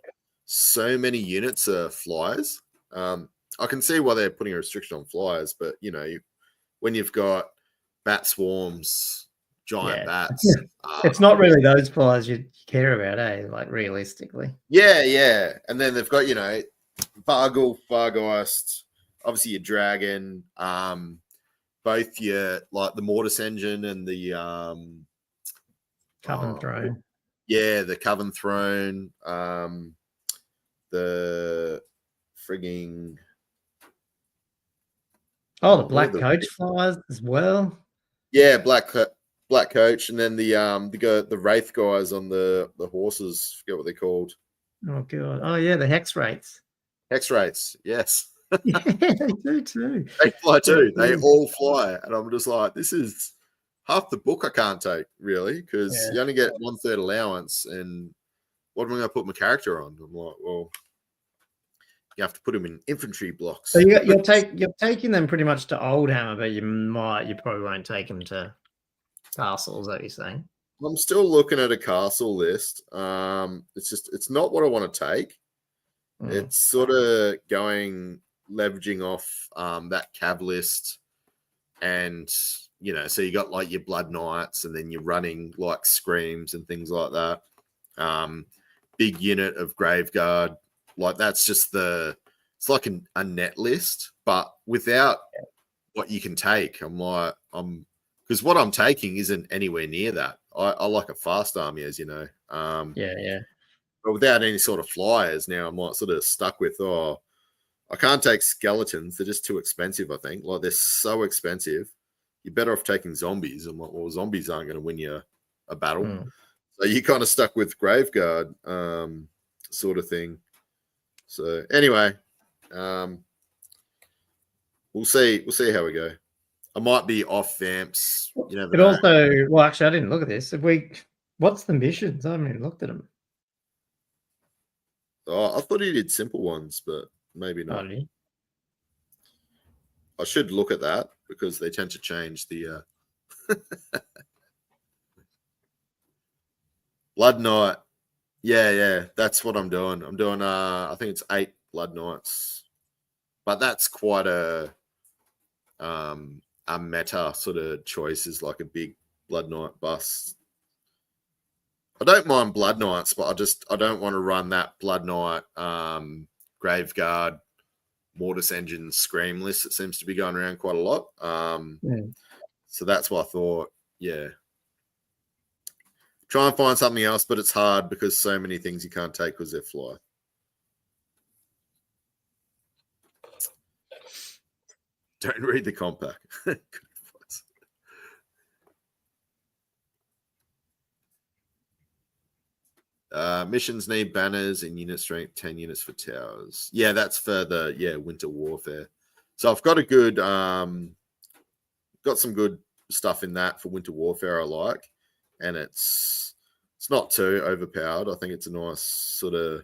so many units of flyers. I can see why they're putting a restriction on flyers, but when you've got bat swarms, giant bats, it's not really those flyers you care about, like realistically. Yeah, and then they've got Vargul, Fargeist, obviously your dragon, both your like the Mortis engine and the Coven Throne. Yeah, the Coven Throne, the frigging the Black Coach flyers as well. Yeah, Black Coach, and then the Wraith guys on the horses. Forget what they're called. Oh god! Oh yeah, the Hex Wraiths. Hex Wraiths, yes. Yeah, they do too. They fly too. They all fly, and I'm just like, this is half the book I can't take, really, because you only get 1/3 allowance, and what am I going to put my character on? I'm like, well, you have to put them in infantry blocks. So you're taking them pretty much to Oldhammer, but you probably won't take them to Castle. Is that what you're saying? I'm still looking at a castle list. It's not what I want to take. It's sort of leveraging off that cav list, and so you got like your Blood Knights, and then you're running like Screams and things like that. Big unit of Graveguard, like that's just it's like a net list, but without what you can take. Because what I'm taking isn't anywhere near that. I like a fast army, as you know. But without any sort of flyers, now I'm like sort of stuck with, I can't take skeletons. They're just too expensive, I think. Like, they're so expensive. You're better off taking zombies. I'm like, well, zombies aren't going to win you a battle. So you're kind of stuck with Graveguard sort of thing. So anyway, we'll see how we go. I might be off Vamps. But also, well, actually, I didn't look at this. What's the missions? I haven't even looked at them. Oh, I thought he did simple ones, but maybe not. I should look at that because they tend to change the Blood Knight. Yeah, that's what I'm doing. I'm doing I think it's 8 Blood Knights. But that's quite a meta sort of choice, is like a big Blood Knight bust. I don't mind Blood Knights, but I don't want to run that Blood Knight, Graveguard, Mortis Engine Scream list that seems to be going around quite a lot. So that's what I thought. Yeah. Try and find something else, but it's hard because so many things you can't take because they're fly. Don't read the compact. Missions need banners and unit strength, 10 units for towers. Yeah, that's for the winter warfare. So I've got a good got some good stuff in that for winter warfare I like. And it's not too overpowered. I think it's a nice sort of,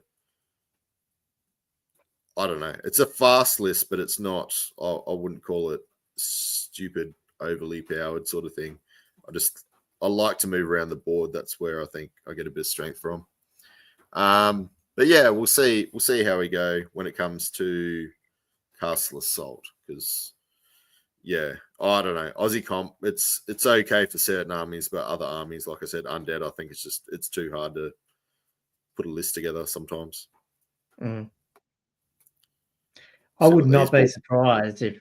I don't know. It's a fast list, but it's not, I wouldn't call it stupid, overly powered sort of thing. I like to move around the board. That's where I think I get a bit of strength from. But yeah, we'll see how we go when it comes to Castle Assault, because yeah, I don't know. Aussie comp, it's okay for certain armies, but other armies, like I said, Undead, I think it's too hard to put a list together sometimes. I would not be surprised if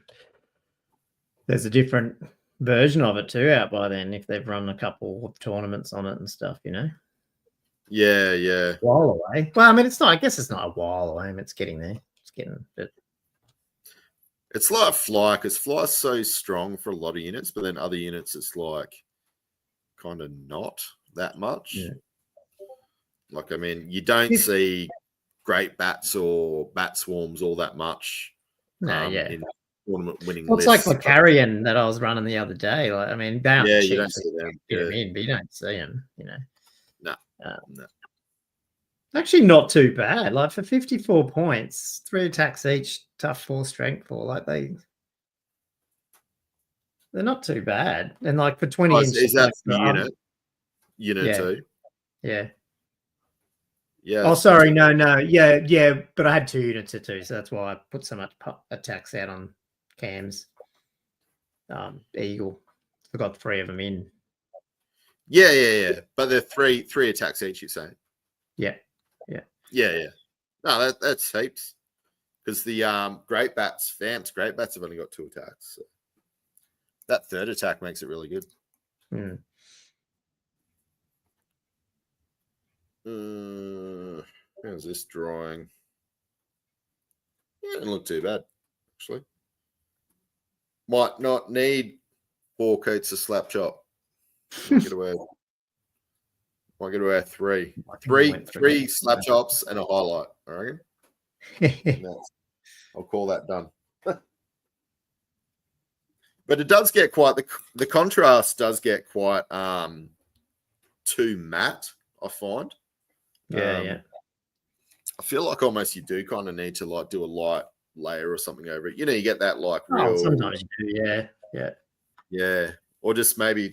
there's a different version of it too out by then, if they've run a couple of tournaments on it and stuff, you know. Yeah. A while away. Well, I mean, it's not. I guess it's not a while away. I mean, it's getting there. It's getting a bit. It's like Fly, because Fly's so strong for a lot of units, but then other units it's like kind of not that much. Yeah. Like, I mean, you don't see great bats or bat swarms all that much. In tournament winning lists. It's like Carrion that I was running the other day. Like, I mean, they aren't cheap. You don't see them. Get them in, but you don't see them. You know. No. Actually, not too bad. Like for 54 points, 3 attacks each, tough 4 strength 4. Like they're not too bad. And like for 20 inches, is that the unit 2? Yeah. Yeah. Oh, sorry. No. Yeah. But I had 2 units of 2, so that's why I put so much attacks out on Cam's Eagle. Forgot 3 of them in. Yeah. But they're three attacks each, you're saying? Yeah. No, that's heaps. Because the Great Bats, Vamp's Great Bats have only got 2 attacks. So that 3rd attack makes it really good. How's this drawing? Yeah, it didn't look too bad, actually. Might not need 4 coats of slap chop. Might get away with 3. Three slap chops and a highlight, I reckon. I'll call that done. But it does get quite the contrast does get quite too matte, I find. Yeah. I feel like almost you do kind of need to like do a light layer or something over it. You know, you get that like real. Sometimes you do, yeah. Or just maybe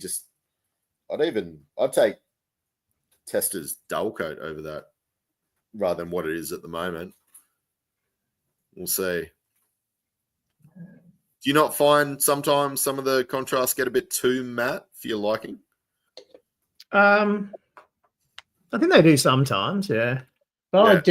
I'd take Tester's dull coat over that rather than what it is at the moment. We'll see. Do you not find sometimes some of the contrasts get a bit too matte for your liking? I think they do sometimes, yeah. But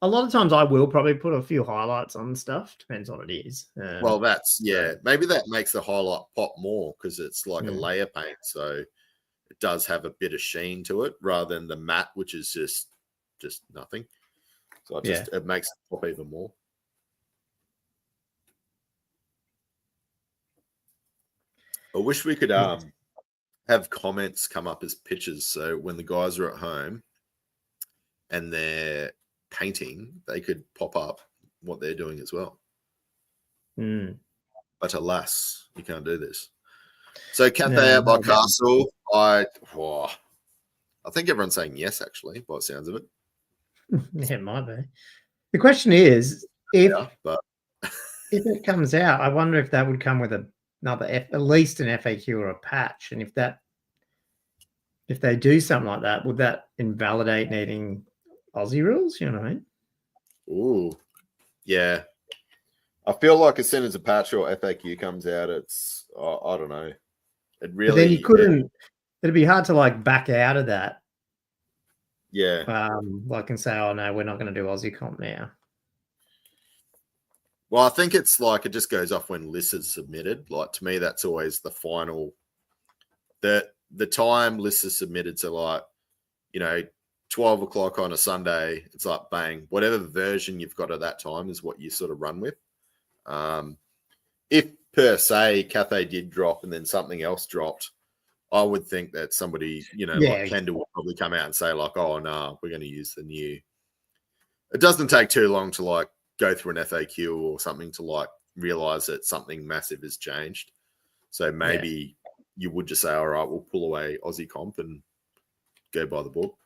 a lot of times I will probably put a few highlights on stuff. Depends on what it is. Well, maybe that makes the highlight pop more because it's like a layer paint. So it does have a bit of sheen to it rather than the matte, which is just nothing. So it makes it pop even more. I wish we could have comments come up as pictures. So when the guys are at home and they're painting, they could pop up what they're doing as well. But alas, you can't do this. So Cathay out by Castle, I think everyone's saying yes, actually, by the sounds of it. Yeah, it might be. The question is, if it comes out, I wonder if that would come with at least an FAQ or a patch, and if they do something like that, would that invalidate needing Aussie rules? You know what I mean? Ooh, yeah. I feel like as soon as a patch or FAQ comes out, it's I don't know. It really. But then you couldn't. It'd be hard to like back out of that Yeah. Like and say, oh no, we're not going to do Aussie comp now. Well, I think it's like it just goes off when lists are submitted. Like to me, that's always the final. The time lists are submitted to like, 12 o'clock on a Sunday. It's like bang, whatever version you've got at that time is what you sort of run with. If per se Cathay did drop and then something else dropped, I would think that somebody, like Kendall would probably come out and say like, oh no, we're going to use the new. It doesn't take too long to like go through an FAQ or something to like realize that something massive has changed. So maybe you would just say, all right, we'll pull away Aussie comp and go by the book.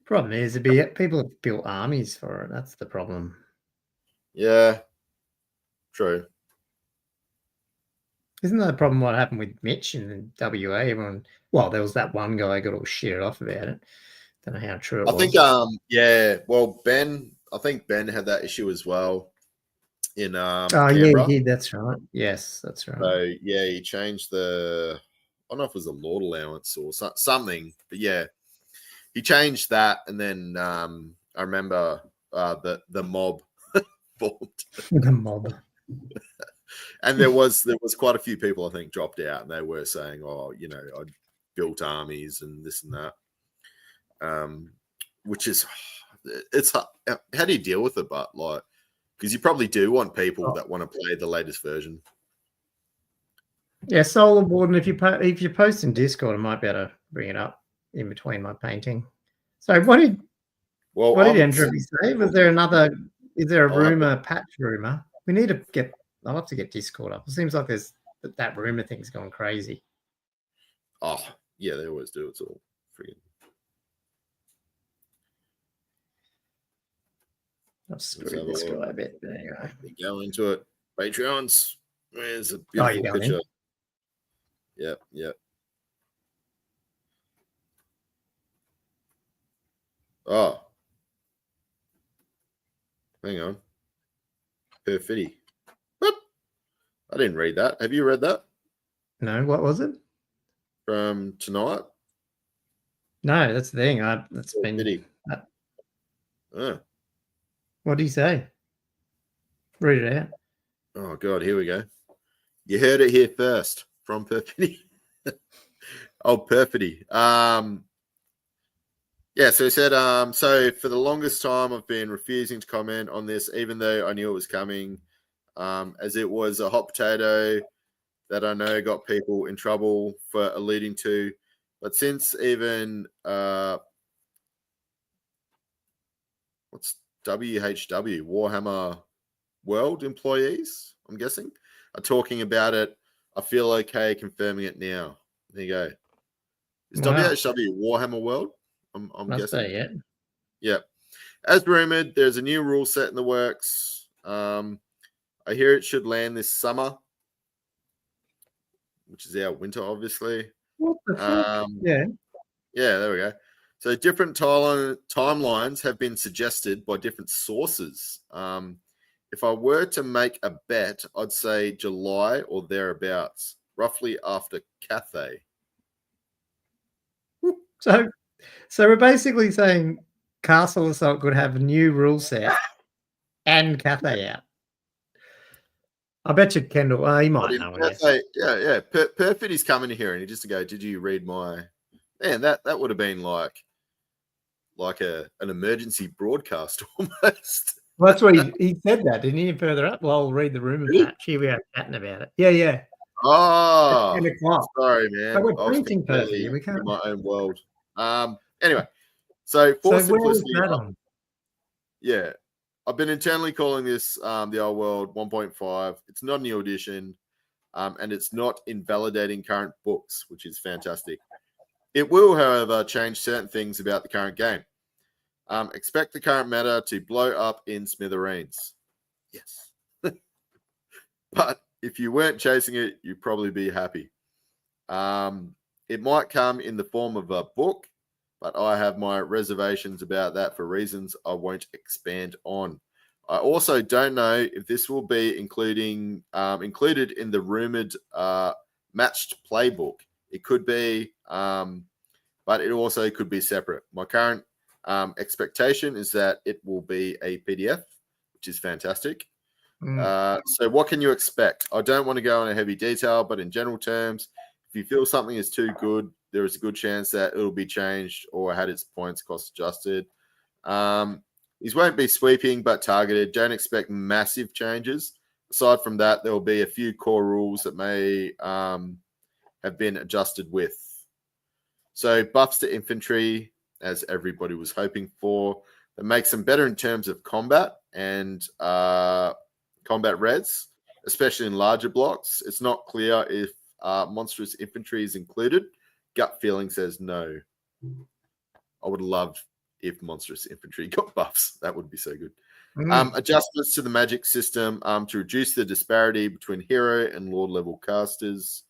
Problem is, people have built armies for it. That's the problem. Yeah, true. Isn't that the problem? What happened with Mitch in WA? Everyone, there was that one guy got all shit off about it. Don't know how true it was. I think, well, I think Ben had that issue as well in Canberra. Yeah, he did. That's right. Yes, that's right. So, yeah, he changed I don't know if it was a Lord allowance or something, but yeah, he changed that. And then I remember the mob formed. The mob. And there was quite a few people, I think, dropped out, and they were saying, oh, I built armies and this and that. Which is, it's how do you deal with it? But like, because you probably do want people that want to play the latest version. Yeah, Solar Warden. If you post in Discord, I might be able to bring it up in between my painting. So what did Entropy say? Was there another? Is there a rumor, patch rumor? We need to get. I'll have to get Discord up. It seems like there's that rumor thing's going crazy. Oh yeah, they always do. It's all freaking. I've screwed this guy a bit. But anyway, go into it. Patreons. There's a beautiful picture. Yep. Oh. Hang on. Perfetti. What? I didn't read that. Have you read that? No, what was it? From tonight? No, that's the thing. That's Perfetti. been. What do you say? Read it out. Oh God, here we go. You heard it here first from Perfetti. Perfetti. Yeah, so he said, so for the longest time I've been refusing to comment on this, even though I knew it was coming, as it was a hot potato that I know got people in trouble for alluding to. But since even what's WHW, Warhammer World employees, I'm guessing, are talking about it, I feel okay confirming it now. There you go. Is WHW Warhammer World? I'm guessing. Say, yeah. Yeah. As rumored, there's a new rule set in the works. I hear it should land this summer, which is our winter, obviously. What the fuck? Yeah. Yeah, there we go. So different timelines have been suggested by different sources. If I were to make a bet, I'd say July or thereabouts, roughly after Cathay. So we're basically saying Castle Assault could have a new rule set and Cathay out. I bet you Kendall. He might know. Yeah. Perfect is coming here and he just to go, did you read my... Man, that would have been like an emergency broadcast almost. Well, that's what he said that, didn't he? Further up, well, I'll read the rumor patch. Here we are chatting about it. Yeah. Oh, 10 o'clock. Sorry, man. So we're printing perfectly. We can't. In my own world. Anyway, so for simplicity, yeah, I've been internally calling this the Old World 1.5. It's not a new edition, and it's not invalidating current books, which is fantastic. It will, however, change certain things about the current game. Expect the current meta to blow up in smithereens. Yes. But if you weren't chasing it, you'd probably be happy. It might come in the form of a book, but I have my reservations about that for reasons I won't expand on. I also don't know if this will be included in the rumored matched playbook. It could be, but but it also could be separate. My current expectation is that it will be a PDF, which is fantastic. So what can you expect? I don't want to go into heavy detail, but in general terms, if you feel something is too good, there is a good chance that it'll be changed or had its points cost adjusted. These won't be sweeping, but targeted. Don't expect massive changes. Aside from that, there will be a few core rules that may have been adjusted with. So buffs to infantry, as everybody was hoping for, that makes them better in terms of combat and combat reds, especially in larger blocks. It's not clear if monstrous infantry is included. Gut feeling says no. I would love if monstrous infantry got buffs. That would be so good. Adjustments to the magic system to reduce the disparity between hero and lord level casters.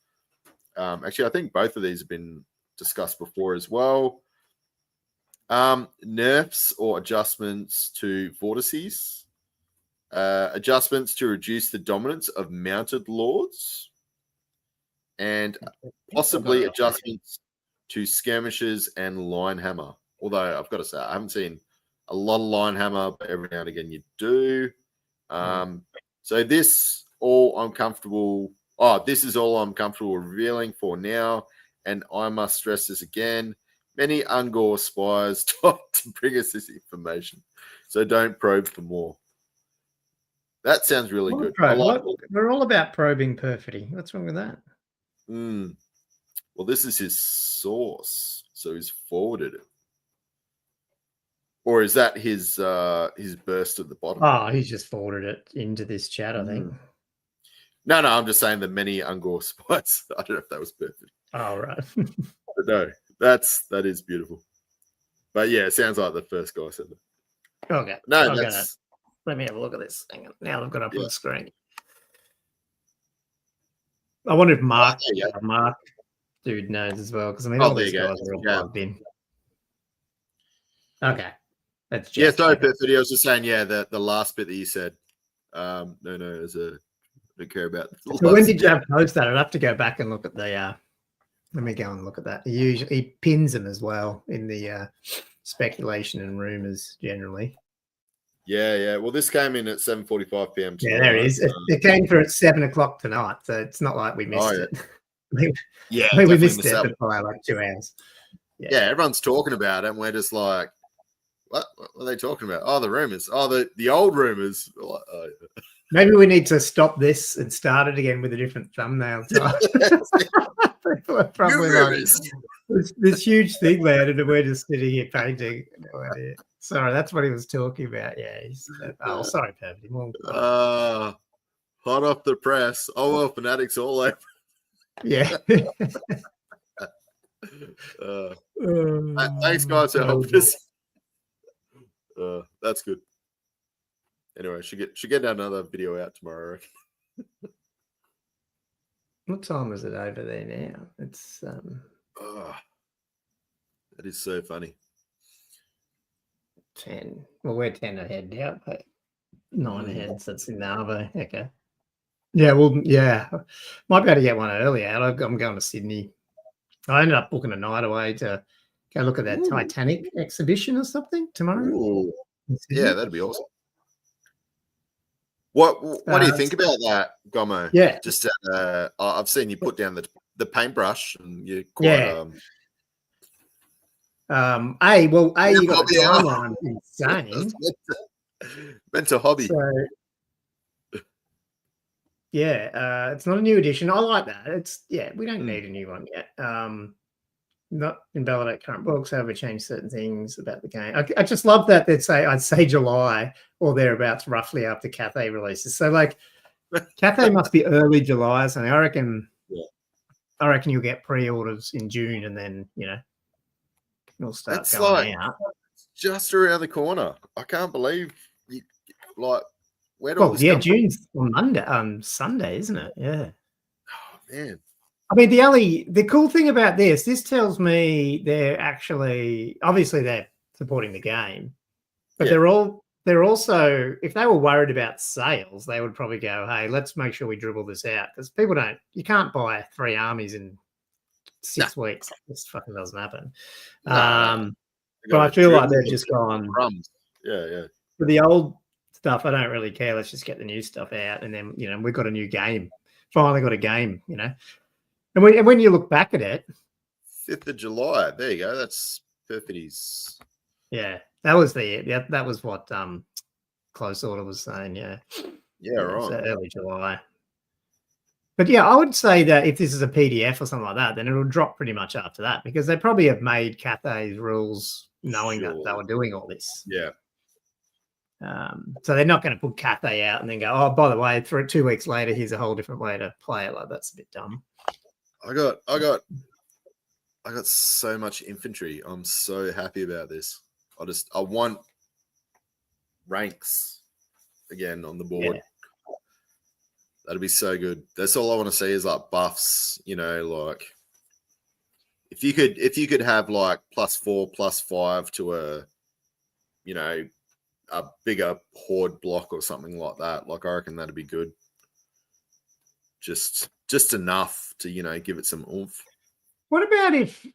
Actually, I think both of these have been discussed before as well. Nerfs or adjustments to vortices. Adjustments to reduce the dominance of mounted lords. And possibly adjustments to skirmishes and line hammer. Although I've got to say, I haven't seen a lot of line hammer, but every now and again you do. So this all I'm comfortable. Oh, this is all I'm comfortable revealing for now. And I must stress this again. Many Ungor spies tried to bring us this information. So don't probe for more. That sounds really good. We're all about probing perfidy. What's wrong with that? Well, this is his source. So he's forwarded it. Or is that his burst at the bottom? Oh, he's just forwarded it into this chat, I think. No, I'm just saying the many Ungor spies. I don't know if that was perfect. Oh, right. But no, that is beautiful. But yeah, it sounds like the first guy said that. Okay. No, let me have a look at this. Hang on. Now I've got up on the screen. I wonder if Mark dude knows as well, because I mean all these guys are all plugged in. Okay. That's just sorry, Perfect. I was just saying, the last bit that you said. No, as a I don't care about. So when did Jav post that? I'd have to go back and look at the. Let me go and look at that. He pins them as well in the speculation and rumors generally. Yeah. Well, this came in at 7:45 p.m. tonight. Yeah, there it is. It came through at 7 o'clock tonight, so it's not like we missed it. We missed it by like 2 hours. Yeah, everyone's talking about it, and we're just like, what are they talking about? Oh, the rumors. Oh, the old rumors. Like, Maybe we need to stop this and start it again with a different thumbnail. Probably like this huge thing there, and we're just sitting here painting. No idea. Sorry, that's what he was talking about. Yeah. Sorry, Perfect. Hot off the press. Oh, well, fanatics all over. Yeah. Thanks, guys, for helping us. That's good. Anyway, should get another video out tomorrow. What time is it over there now? It's that is so funny. 10. Well, we're 10 ahead now, but 9 ahead, so it's in the Arvo. Okay. Yeah, well, yeah. Might be able to get one earlier. I'm going to Sydney. I ended up booking a night away to go look at that Titanic exhibition or something tomorrow. Yeah, that'd be awesome. What do you think about that, Gomo? Yeah. Just I've seen you put down the paintbrush, and you're quite you got the timeline insane. Meant to hobby. So, it's not a new edition. I like that. We don't need a new one yet. Not invalidate current books, however, change certain things about the game. I just love that I'd say July or thereabouts, roughly after Cathay releases. So like Cathay must be early July, so I reckon you'll get pre-orders in June, and then it'll start going out. Just around the corner. I can't believe you where do all this come June's on Sunday, isn't it? Yeah. Oh man. I mean, the cool thing about this tells me they're actually obviously they're supporting the game, but they're also, if they were worried about sales, they would probably go, hey, let's make sure we dribble this out, because you can't buy 3 armies in 6 weeks. This fucking doesn't happen. No. But I feel like they've just gone crumbs. Yeah. For the old stuff, I don't really care. Let's just get the new stuff out, and then we've got a new game. Finally got a game, And when you look back at it, 5th of July. There you go. That's perfect. Yeah, that was what Close Order was saying. Yeah, right. So early July. But yeah, I would say that if this is a PDF or something like that, then it'll drop pretty much after that because they probably have made Cathay's rules knowing that they were doing all this. Yeah. So they're not going to put Cathay out and then go, oh, by the way, 2 weeks later, here's a whole different way to play it. Like that's a bit dumb. I got so much infantry. I'm so happy about this. I want ranks again on the board. Yeah. That'd be so good. That's all I want to see is like buffs, like if you could have like +4, +5 to a bigger horde block or something like that. Like I reckon that'd be good. Just enough to, give it some oomph. What about if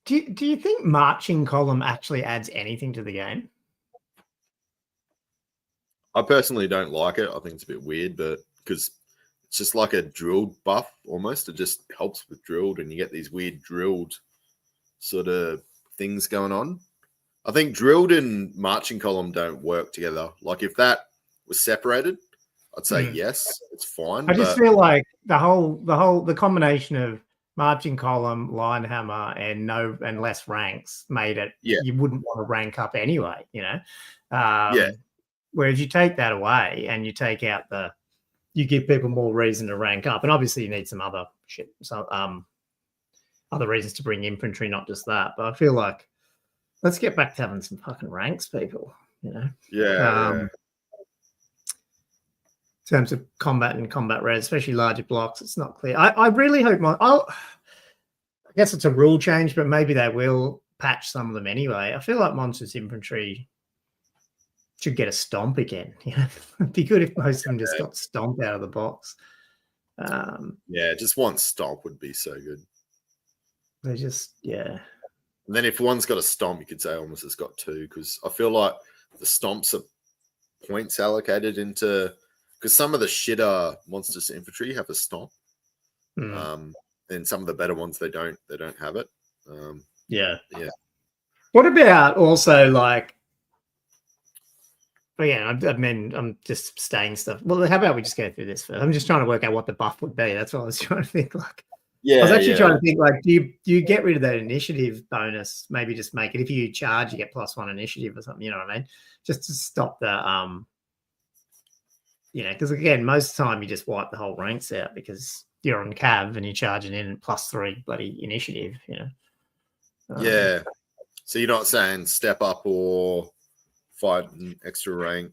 do you think marching column actually adds anything to the game? I personally don't like it. I think it's a bit weird, but because it's just like a drilled buff almost. It just helps with drilled, and you get these weird drilled sort of things going on. I think drilled and marching column don't work together. Like if that was separated, I'd say yes, it's fine. I just feel like the combination of marching column, line hammer, and less ranks made it. Yeah. You wouldn't want to rank up anyway, Yeah. Whereas you take that away and you take out you give people more reason to rank up, and obviously you need some other shit, so other reasons to bring infantry, not just that. But I feel like let's get back to having some fucking ranks, people. Yeah. In terms of combat and combat res, especially larger blocks, it's not clear. I really hope I guess it's a rule change, but maybe they will patch some of them anyway. I feel like Monsters Infantry should get a stomp again. It'd be good if most of them just got stomped out of the box. Just one stomp would be so good. They just, And then if one's got a stomp, you could say almost it's got two, because I feel like the stomps are points allocated into, because some of the shitter Monsters Infantry have a stomp. And some of the better ones they don't have it. Yeah. What about also like, I'm just staying stuff. Well, how about we just go through this first? I'm just trying to work out what the buff would be. That's what I was trying to think. Like, I was actually trying to think, like, do you get rid of that initiative bonus? Maybe just make it, if you charge, you get +1 initiative or something. You know what I mean? Just to stop the because again, most of the time you just wipe the whole ranks out because you're on cav and you're charging in +3 bloody initiative. So you're not saying step up or fight an extra rank.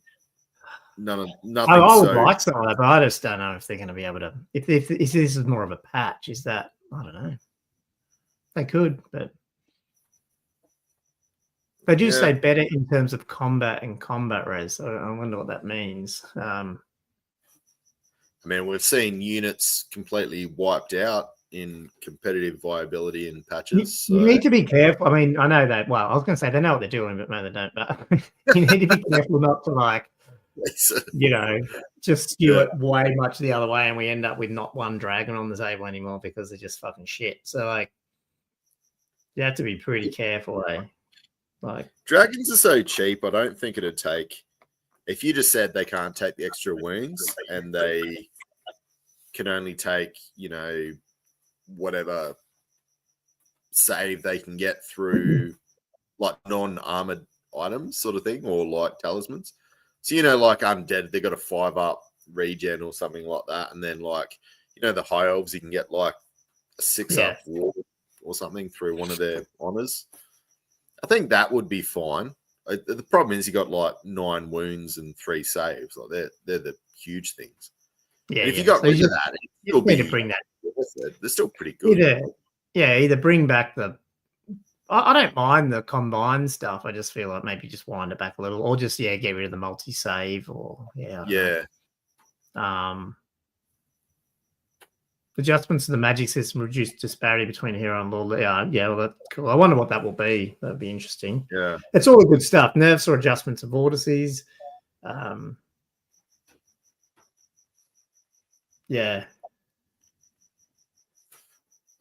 Nothing. I would like some of that, but I just don't know if they're going to be able to. If this is more of a patch, is that, I don't know. They could, but they do say better in terms of combat and combat res. I wonder what that means. We've seen units completely wiped out in competitive viability and patches. You need to be careful. I know that. Well, I was going to say they know what they're doing, but no, they don't. But you need to be careful not to just skew it way much the other way, and we end up with not one dragon on the table anymore because they're just fucking shit. So you have to be pretty careful, dragons are so cheap. I don't think it'd take. If you just said they can't take the extra wounds and they can only take, whatever save they can get through like non-armored items sort of thing, or like talismans. So, like undead, they got a 5-up regen or something like that. And then the high elves, you can get like a 6-up ward or something through one of their honors. I think that would be fine. The problem is you got like 9 wounds and 3 saves. Like they're the huge things. Yeah. If you got rid of that, you need to bring that. They're still pretty good. Either bring back I don't mind the combined stuff. I just feel like maybe just wind it back a little, or just get rid of the multi-save, or Adjustments to the magic system reduce disparity between hero and lord. Yeah, well, that's cool. I wonder what that will be. That'd be interesting. Yeah. It's all the good stuff. Nerfs or adjustments of vortices. Yeah.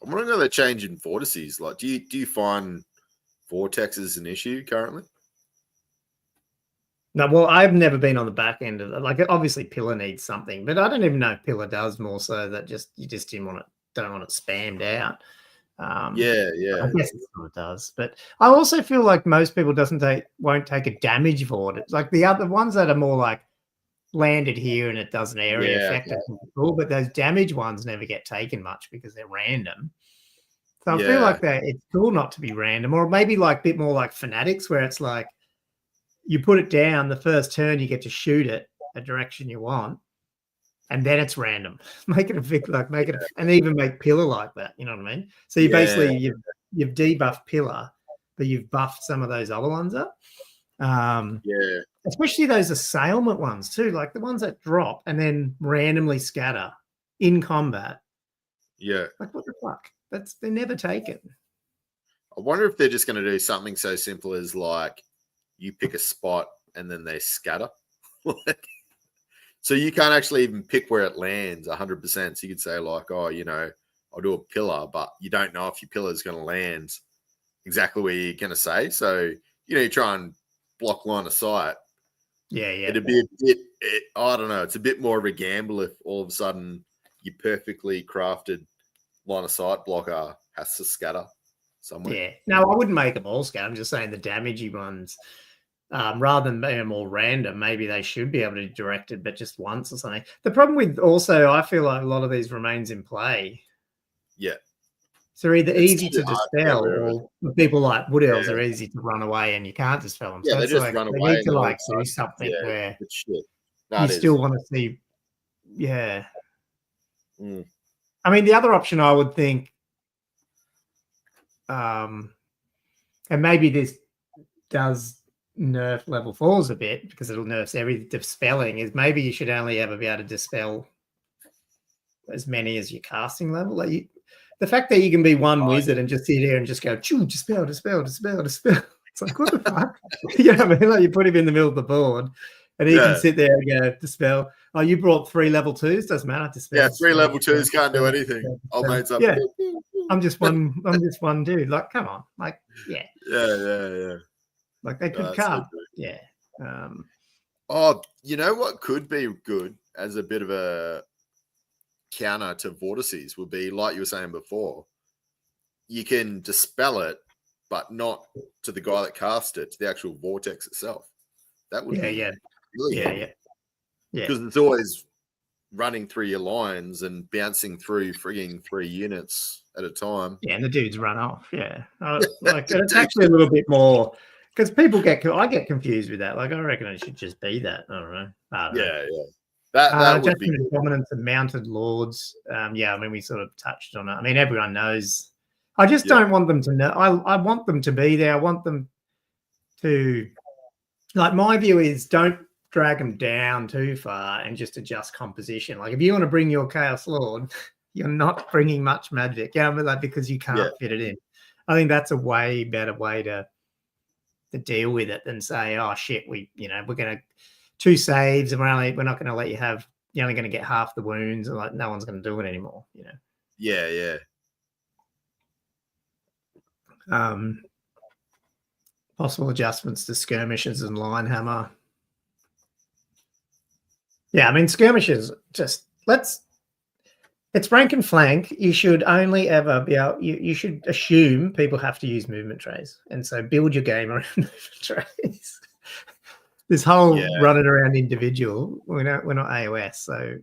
I want to know the change in vortices. Like, do you find vortex an issue currently? No, well, I've never been on the back end of it. Like, obviously, Pillar needs something, but I don't even know if Pillar does. More so that you just don't want it spammed out. Yeah. I guess it sort of does, but I also feel like most people won't take a damage void. It's like the other ones that are more like landed here and it does an area effect. Okay. Cool, but those damage ones never get taken much because they're random. So I feel like it's cool not to be random, or maybe like a bit more like Fanatics, where it's like you put it down the first turn, you get to shoot it a direction you want, and then it's random. Make it and even make Pillar like that. You know what I mean? So you basically you've debuffed Pillar, but you've buffed some of those other ones up. Especially those assailment ones too, like the ones that drop and then randomly scatter in combat. Yeah. Like what the fuck? They're never taken. I wonder if they're just going to do something so simple as like you pick a spot and then they scatter. So you can't actually even pick where it lands 100%. So you could say like, oh, I'll do a pillar, but you don't know if your pillar is going to land exactly where you're going to say. So, you try and block line of sight. Yeah. It'd be a bit, I don't know. It's a bit more of a gamble if all of a sudden your perfectly crafted line of sight blocker has to scatter somewhere. Yeah. No, I wouldn't make them all scatter. I'm just saying the damagey ones, rather than being more random, maybe they should be able to direct it, but just once or something. The problem with also, I feel like a lot of these remains in play. Yeah. So either easy to dispel, or people like Wood Elves are easy to run away and you can't dispel them. Yeah, so they it's just like run they away. need to like do something where you still want to see. Yeah. Mm. I mean, the other option I would think, and maybe this does nerf level 4s a bit because it'll nerf every dispelling, is maybe you should only ever be able to dispel as many as your casting level. Like the fact that you can be one wizard and just sit here and just go, choo, dispel. It's like, what the fuck? You know what I mean? Like you put him in the middle of the board and he can sit there and go, dispel. Oh, you brought 3 level 2s? Doesn't matter. Dispel. Yeah, 3 level 2s can't do anything. I'll make something. Yeah. I'm just one dude. Like, come on. Like, yeah. Yeah. Like they could carve. Yeah. You know what could be good as a bit of a counter to vortices would be, like you were saying before, you can dispel it, but not to the guy that cast it, to the actual vortex itself. That would be really good. Because it's always running through your lines and bouncing through frigging 3 units at a time. Yeah, and the dudes run off. Yeah. Like it's actually a little bit more, because I get confused with that. Like I reckon it should just be that. I don't know. Yeah. That would be dominance of mounted lords. I mean, we sort of touched on it. I mean, everyone knows. I just don't want them to know. I want them to be there. I want them to, like, my view is don't drag them down too far and just adjust composition. Like if you want to bring your Chaos Lord, you're not bringing much magic. Yeah, but like because you can't fit it in. I think that's a way better way to deal with it than say, oh shit, we're gonna 2 saves and we're not gonna let you have, you're only gonna get half the wounds, and like no one's gonna do it anymore, Yeah. Possible adjustments to skirmishes and line hammer. Yeah, I mean skirmishes, it's rank and flank. You should only ever be able, you should assume people have to use movement trays, and so build your game around movement trays. This whole running around individual, we're not AOS, so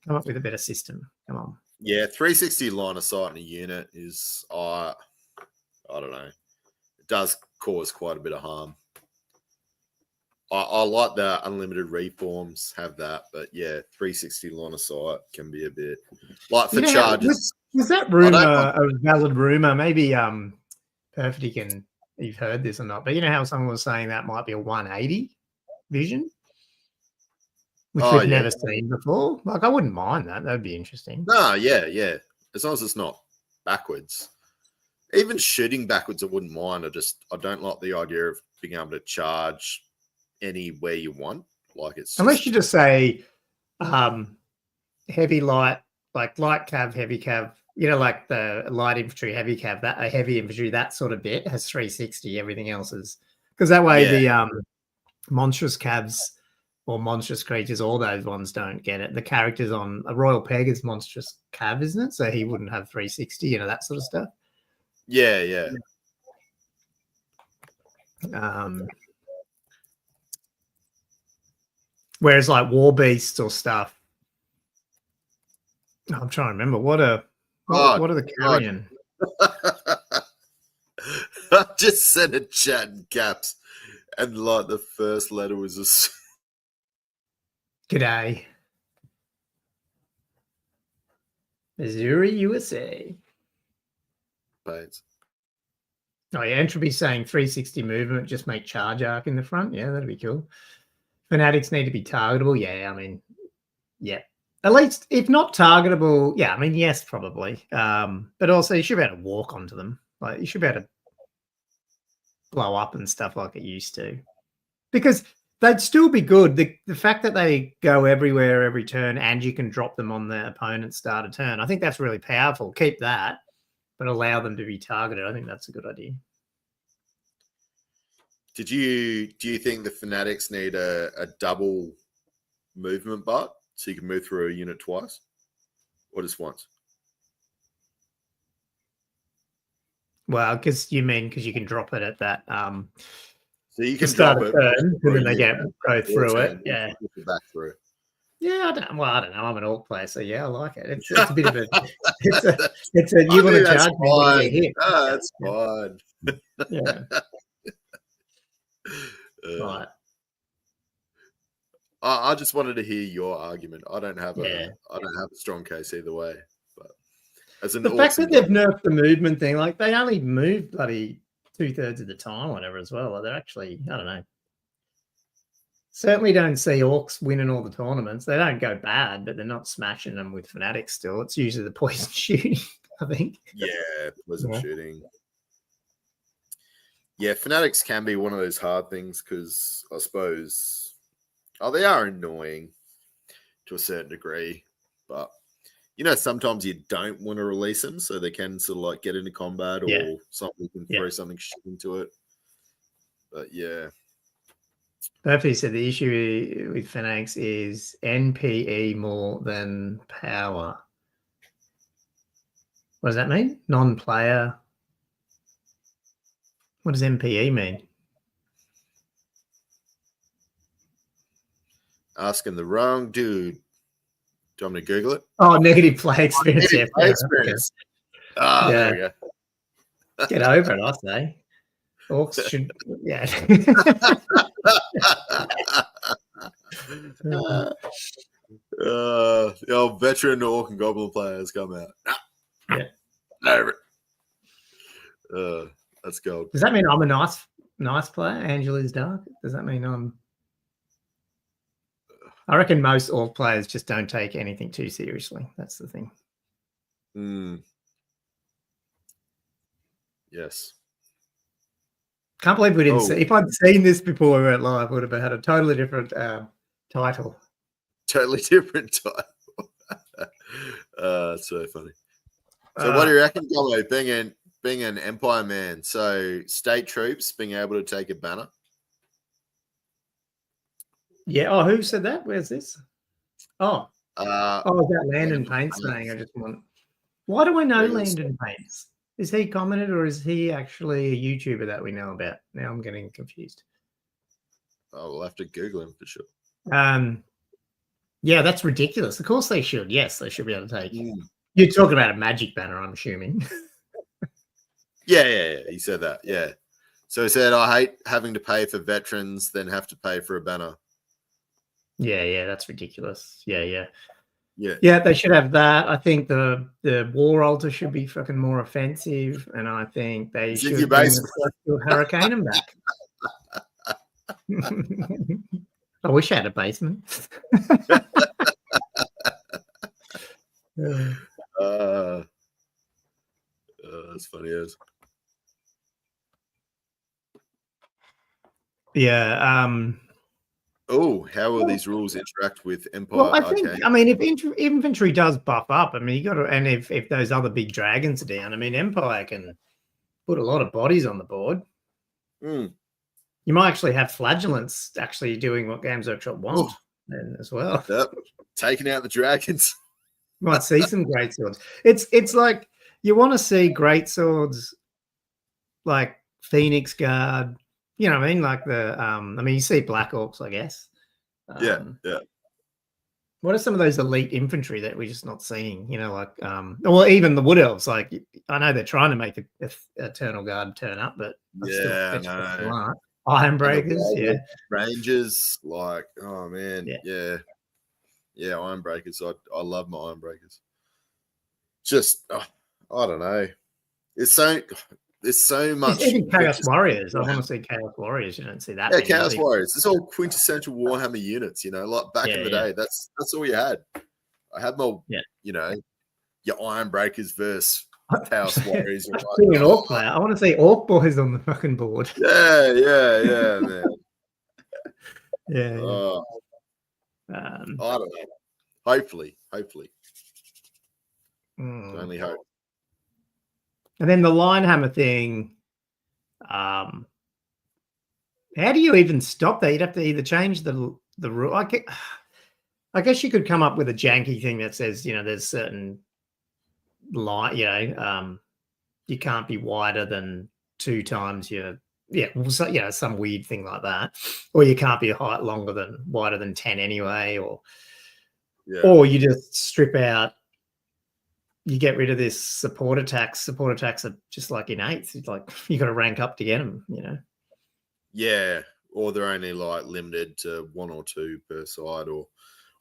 come up with a better system. Come on. Yeah, 360 line of sight in a unit is, I don't know, it does cause quite a bit of harm. I like the unlimited reforms have that, but 360 line of sight can be a bit like for charges. Was that rumor a valid rumor? Maybe Perfect, you've heard this or not, but you know how someone was saying that might be a 180 vision? which we've never seen before. Like, I wouldn't mind that. That'd be interesting. No, yeah. As long as it's not backwards. Even shooting backwards, I wouldn't mind. I don't like the idea of being able to charge anywhere you want. Like, it's unless you just say heavy light, like light cav, heavy cav. You know, like the light infantry, heavy cav, that a heavy infantry, that sort of bit has 360. Everything else is because that way the monstrous cavs or monstrous creatures, all those ones don't get it. The characters on a Royal Peg is monstrous cav, isn't it? So he wouldn't have 360. You know, that sort of stuff. Yeah. Whereas like war beasts or stuff, I'm trying to remember what are the carrion? I just sent a chat in caps, and like the first letter was a. G'day, Missouri, USA. Pains. Oh yeah, Entropy saying 360 movement, just make charge arc in the front. Yeah, that'd be cool. Fanatics need to be targetable. Yeah, I mean, yeah. At least, if not targetable, yeah, I mean, yes, probably. But also, you should be able to walk onto them. Like, you should be able to blow up and stuff like it used to. Because they'd still be good. The fact that they go everywhere every turn and you can drop them on the opponent's start a turn, I think that's really powerful. Keep that, but allow them to be targeted. I think that's a good idea. Do you think the Fanatics need a double movement bar so you can move through a unit twice, or just once? Well, because you can drop it at that. So you can start drop it, turn, and then they go through it. Yeah, back through. Yeah, I don't know. I'm an orc player, so yeah, I like it. It's a bit of a. It's a. You want to charge me when you get hit. That's fine. Yeah. Right. I just wanted to hear your argument. I don't have Yeah. a strong case either way. But as an the fact that they've nerfed the movement thing, like they only move bloody 2/3 of the time, or whatever, as well. Like they're actually, I don't know. Certainly don't see orcs winning all the tournaments. They don't go bad, but they're not smashing them with Fanatics still. It's usually the poison shooting, I think. Yeah, poison shooting. Yeah, Fanatics can be one of those hard things because I suppose they are annoying to a certain degree, but you know, sometimes you don't want to release them, so they can sort of like get into combat or something can throw something shit into it. But yeah. Perfect said the issue with Fanatics is NPE more than power. What does that mean? Non-player. What does NPE mean? Asking the wrong dude. Do you want me to Google it? Oh, negative play experience. Negative play experience. Yeah. There we go. Get over it, I say. Orcs should, yeah. The old veteran orc and goblin players come out. Over it. That's gold. Does that mean I'm a nice player? Angela's dark. Does that mean I'm? I reckon most orc players just don't take anything too seriously. That's the thing. Yes. Can't believe we didn't see. If I'd seen this before we went live, would have had a totally different title. Totally different title. It's so funny. So what do you reckon, Gommo, being an Empire man? So state troops being able to take a banner? Yeah. Oh, who said that? Where's this? Oh. Is that Landon Paints saying I just want... Why do I know Landon Paints? Is he commented or is he actually a YouTuber that we know about? Now I'm getting confused. Oh, we'll have to Google him for sure. Yeah, that's ridiculous. Of course they should. Yes, they should be able to take. You're talking about a magic banner, I'm assuming. Yeah. He said that. Yeah. So he said, I hate having to pay for veterans, then have to pay for a banner. Yeah, that's ridiculous. Yeah. Yeah, they should have that. I think the war altar should be fucking more offensive, and I think they should bring the Hurricane back. I wish I had a basement. That's funny as. Yeah. Oh, how will these rules interact with Empire? Well, I think, Arcane? I mean, if infantry does buff up, I mean, you got to, and if those other big dragons are down, I mean, Empire can put a lot of bodies on the board. Mm. You might actually have flagellants actually doing what Games Workshop want then as well. Yep. Taking out the dragons. You might see some great swords. It's like you want to see great swords like Phoenix Guard. You know what I mean? Like the I mean, you see Black Orcs, I guess. Yeah. What are some of those elite infantry that we're just not seeing? You know, like well, even the Wood Elves. Like I know they're trying to make a Eternal Guard turn up, but no. Iron Breakers, yeah. Rangers, like, oh man, yeah, Iron Breakers. I love my Iron Breakers. Just, I don't know. There's so much. Even Chaos Warriors. I want to see Chaos Warriors. You don't see that. Yeah, Chaos Warriors. It's all quintessential Warhammer units. You know, like back in the day. That's all you had. I had my, you know, your Iron Breakers versus Chaos Warriors. An Orc player. I want to see Orc boys on the fucking board. Yeah, man. I don't know. Hopefully. Only hope. And then the line hammer thing. How do you even stop that? You'd have to either change the rule. I guess you could come up with a janky thing that says, you know, there's certain line, you know, you can't be wider than 2 times your some weird thing like that, or you can't be a height wider than 10 anyway, or you just strip out. You get rid of this support attacks. Support attacks are just like innate. It's like you got to rank up to get them, you know. Yeah, or they're only like limited to 1 or 2 per side. Or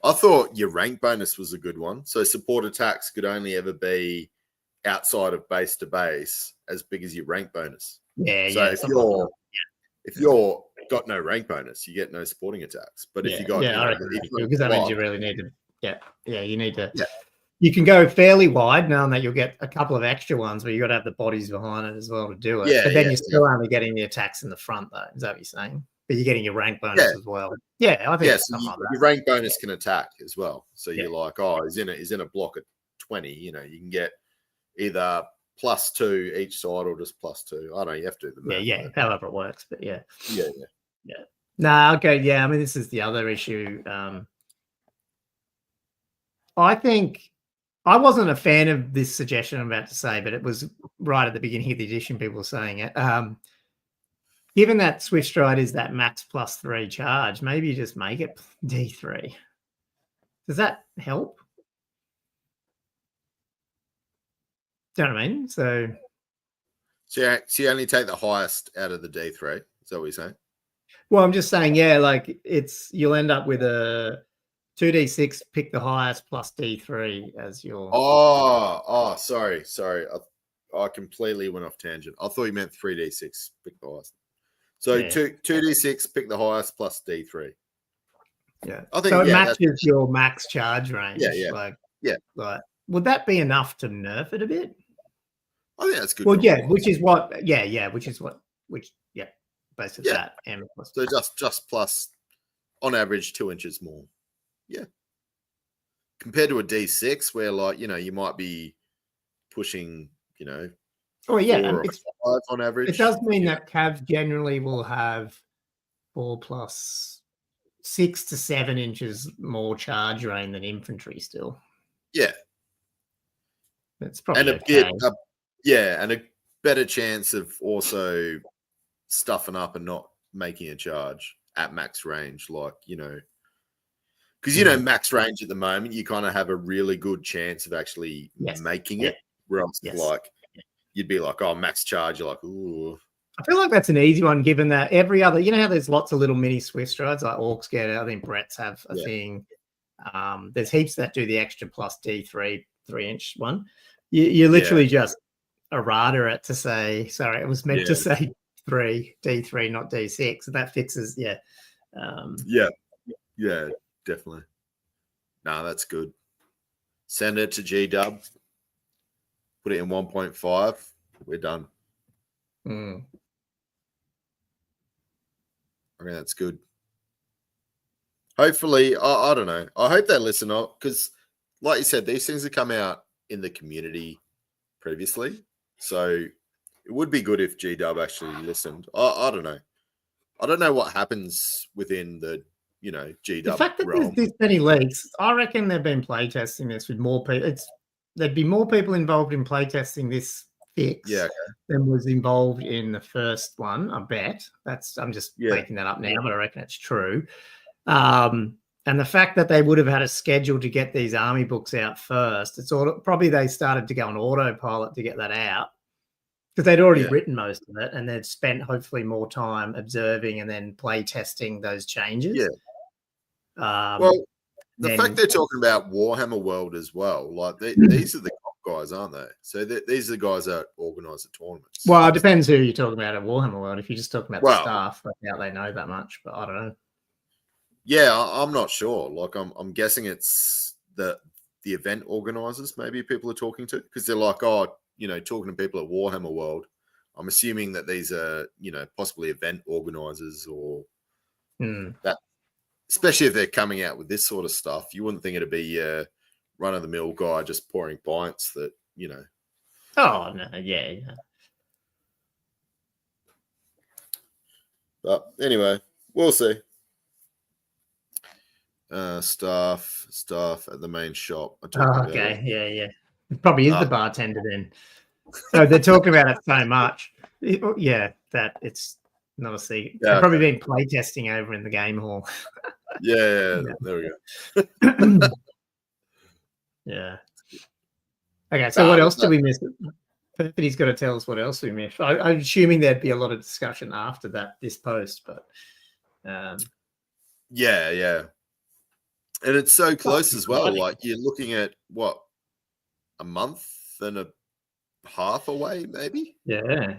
I thought your rank bonus was a good one. So support attacks could only ever be outside of base to base as big as your rank bonus. So if you're got no rank bonus, you get no supporting attacks. But if you got because that means you really need to you need to you can go fairly wide knowing that you'll get a couple of extra ones, but you got to have the bodies behind it as well to do it. But then you're still only getting the attacks in the front, though. Is that what you're saying? But you're getting your rank bonus as well. Yeah, I think so your rank bonus can attack as well. So you're like, he's in a block at 20. You know, you can get either +2 each side or just +2. I don't know. You have to do the math. However it works. But yeah. Nah, okay. Yeah, I mean, this is the other issue. I think. I wasn't a fan of this suggestion I'm about to say, but it was right at the beginning of the edition. People were saying it. Given that Swift Stride is that max +3 charge, maybe you just make it D3. Does that help? Do you know what I mean? So you only take the highest out of the D3. Is that what you're saying? Well, I'm just saying, like you'll end up with a 2d6, pick the highest plus D3 as your. Sorry. I completely went off tangent. I thought you meant 3d6, pick the highest. So 2d6, pick the highest plus D3. Yeah. I think so. It matches your max charge range. Like, would that be enough to nerf it a bit? I think that's good. Well, which is what basically that. M plus. So just plus, on average, 2 inches more. Yeah. Compared to a D6 where, like, you know, you might be pushing, you know, 4 or 5 on average. It does mean that Cavs generally will have 4 plus 6 to 7 inches more charge range than infantry still. Yeah. That's probably and a better chance of also stuffing up and not making a charge at max range, like, you know. Because, you know, max range at the moment, you kind of have a really good chance of actually making it. Whereas, you'd be like, max charge. You're like, ooh. I feel like that's an easy one, given that every other, you know how there's lots of little mini Swift Strides, like Orcs get it. I think Brett's have a thing. There's heaps that do the extra plus D3 3-inch one. You literally just errata it to say, sorry, it was meant to say D3, not D6. So that fixes, Yeah, definitely. No, that's good. Send it to G-Dub. Put it in 1.5. We're done. Mm. I mean, that's good. Hopefully, I don't know. I hope they listen up because, like you said, these things have come out in the community previously. So it would be good if G-Dub actually listened. I don't know. I don't know what happens within the, The G-Dub fact that realm. there's this many leaks, I reckon they've been playtesting this with more people. There'd be more people involved in playtesting this fix than was involved in the first one. I bet. I'm just making that up now, but I reckon it's true. And the fact that they would have had a schedule to get these army books out first, probably they started to go on autopilot to get that out because they'd already written most of it and they'd spent hopefully more time observing and then play testing those changes. Yeah. Well, the fact they're talking about Warhammer World as well, like these are the guys, aren't they? So these are the guys that organise the tournaments. Well, it depends who you're talking about at Warhammer World. If you're just talking about the staff, I doubt they know that much, but I don't know. Yeah, I'm not sure. Like, I'm guessing it's the event organisers. Maybe people are talking to because they're like, talking to people at Warhammer World. I'm assuming that these are, possibly event organisers or that. Especially if they're coming out with this sort of stuff, you wouldn't think it'd be a run-of-the-mill guy just pouring pints that, Oh, no, yeah. But anyway, we'll see. Staff at the main shop. Okay, yeah. It probably is the bartender then. So they're talking about it so much. That it's not a secret. They've probably been playtesting over in the game hall. Yeah, there we go. Yeah. Okay, so what else did we miss? Perfetty's got to tell us what else we missed. I'm assuming there'd be a lot of discussion after this post, but yeah. And it's so close as well. Like you're looking at what, a month and a half away, maybe? Yeah.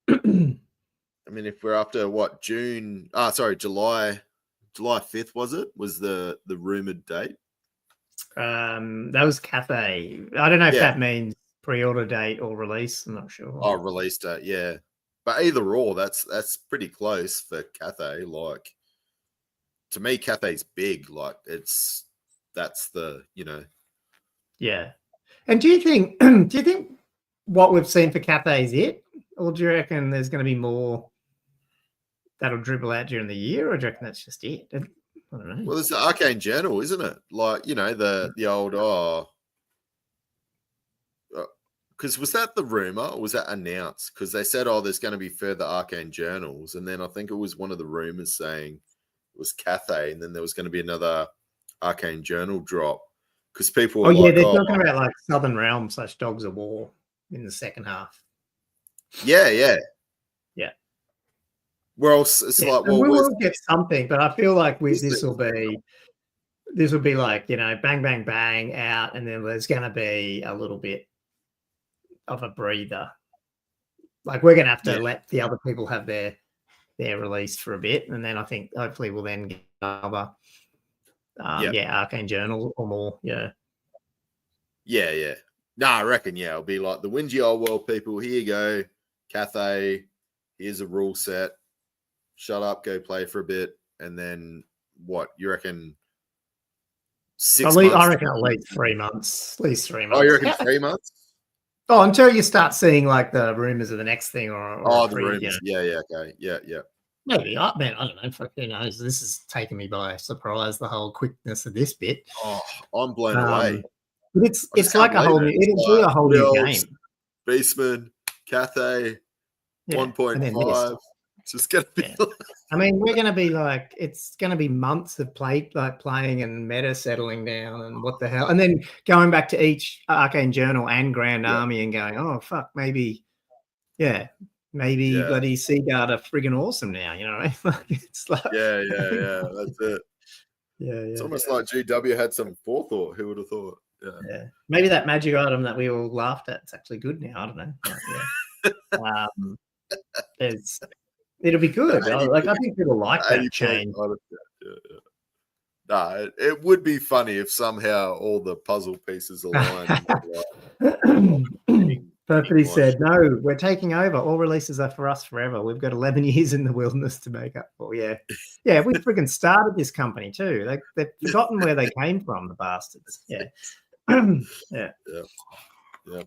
I mean, if we're after what, July 5th, was the rumored date? That was Cathay. I don't know if that means pre-order date or release. I'm not sure. Oh, release date, yeah. But either or, that's pretty close for Cathay. Like, to me, Cathay's big. Like, that's the, Yeah. And do you think what we've seen for Cathay is it? Or do you reckon there's going to be more that'll dribble out during the year? Or do you reckon that's just it? I don't know. Well, it's the Arcane Journal, isn't it? Like, the old, because was that the rumor or was that announced? Because they said, there's going to be further Arcane Journals. And then I think it was one of the rumors saying it was Cathay. And then there was going to be another Arcane Journal drop. Because people were they're talking about like Southern Realm / Dogs of War in the second half. Yeah. Well, it's like, well, we will get something, but I feel like this will be like, bang, bang, bang out, and then there's going to be a little bit of a breather. Like we're going to have to let the other people have their release for a bit, and then I think hopefully we'll then get another, Arcane Journal or more. Yeah. No, I reckon, it'll be like the Wingy Old World people. Here you go, Cathay. Here's a rule set. Shut up, go play for a bit, and then what? You reckon 6 months? I reckon at least 3 months. At least 3 months. Oh, you reckon 3 months? Oh, until you start seeing like the rumors of the next thing, or the rumors. Yeah, okay, yeah. Maybe. I don't know. Who knows? This has taken me by surprise. The whole quickness of this bit. Oh, I'm blown away. But it's like a whole new. It's like a whole new game. Beastmen, Cathay, 1.5. It's just gonna be. I mean, we're gonna be like, it's gonna be months of playing and meta settling down, and what the hell, and then going back to each Arcane Journal and Grand Army and going, oh fuck, maybe bloody Seaguard are friggin' awesome now. You know what I mean? It's like, yeah, that's it. Yeah. It's almost like GW had some forethought. Who would have thought? Yeah. Maybe that magic item that we all laughed at, it's actually good now. I don't know. It'll be good. I think people like that change. No, it would be funny if somehow all the puzzle pieces aligned. Perfectly said. No, we're taking over. All releases are for us forever. We've got 11 years in the wilderness to make up for. Yeah. Yeah, we friggin' started this company too. They've forgotten where they came from, the bastards. Yeah. Yeah. Yeah.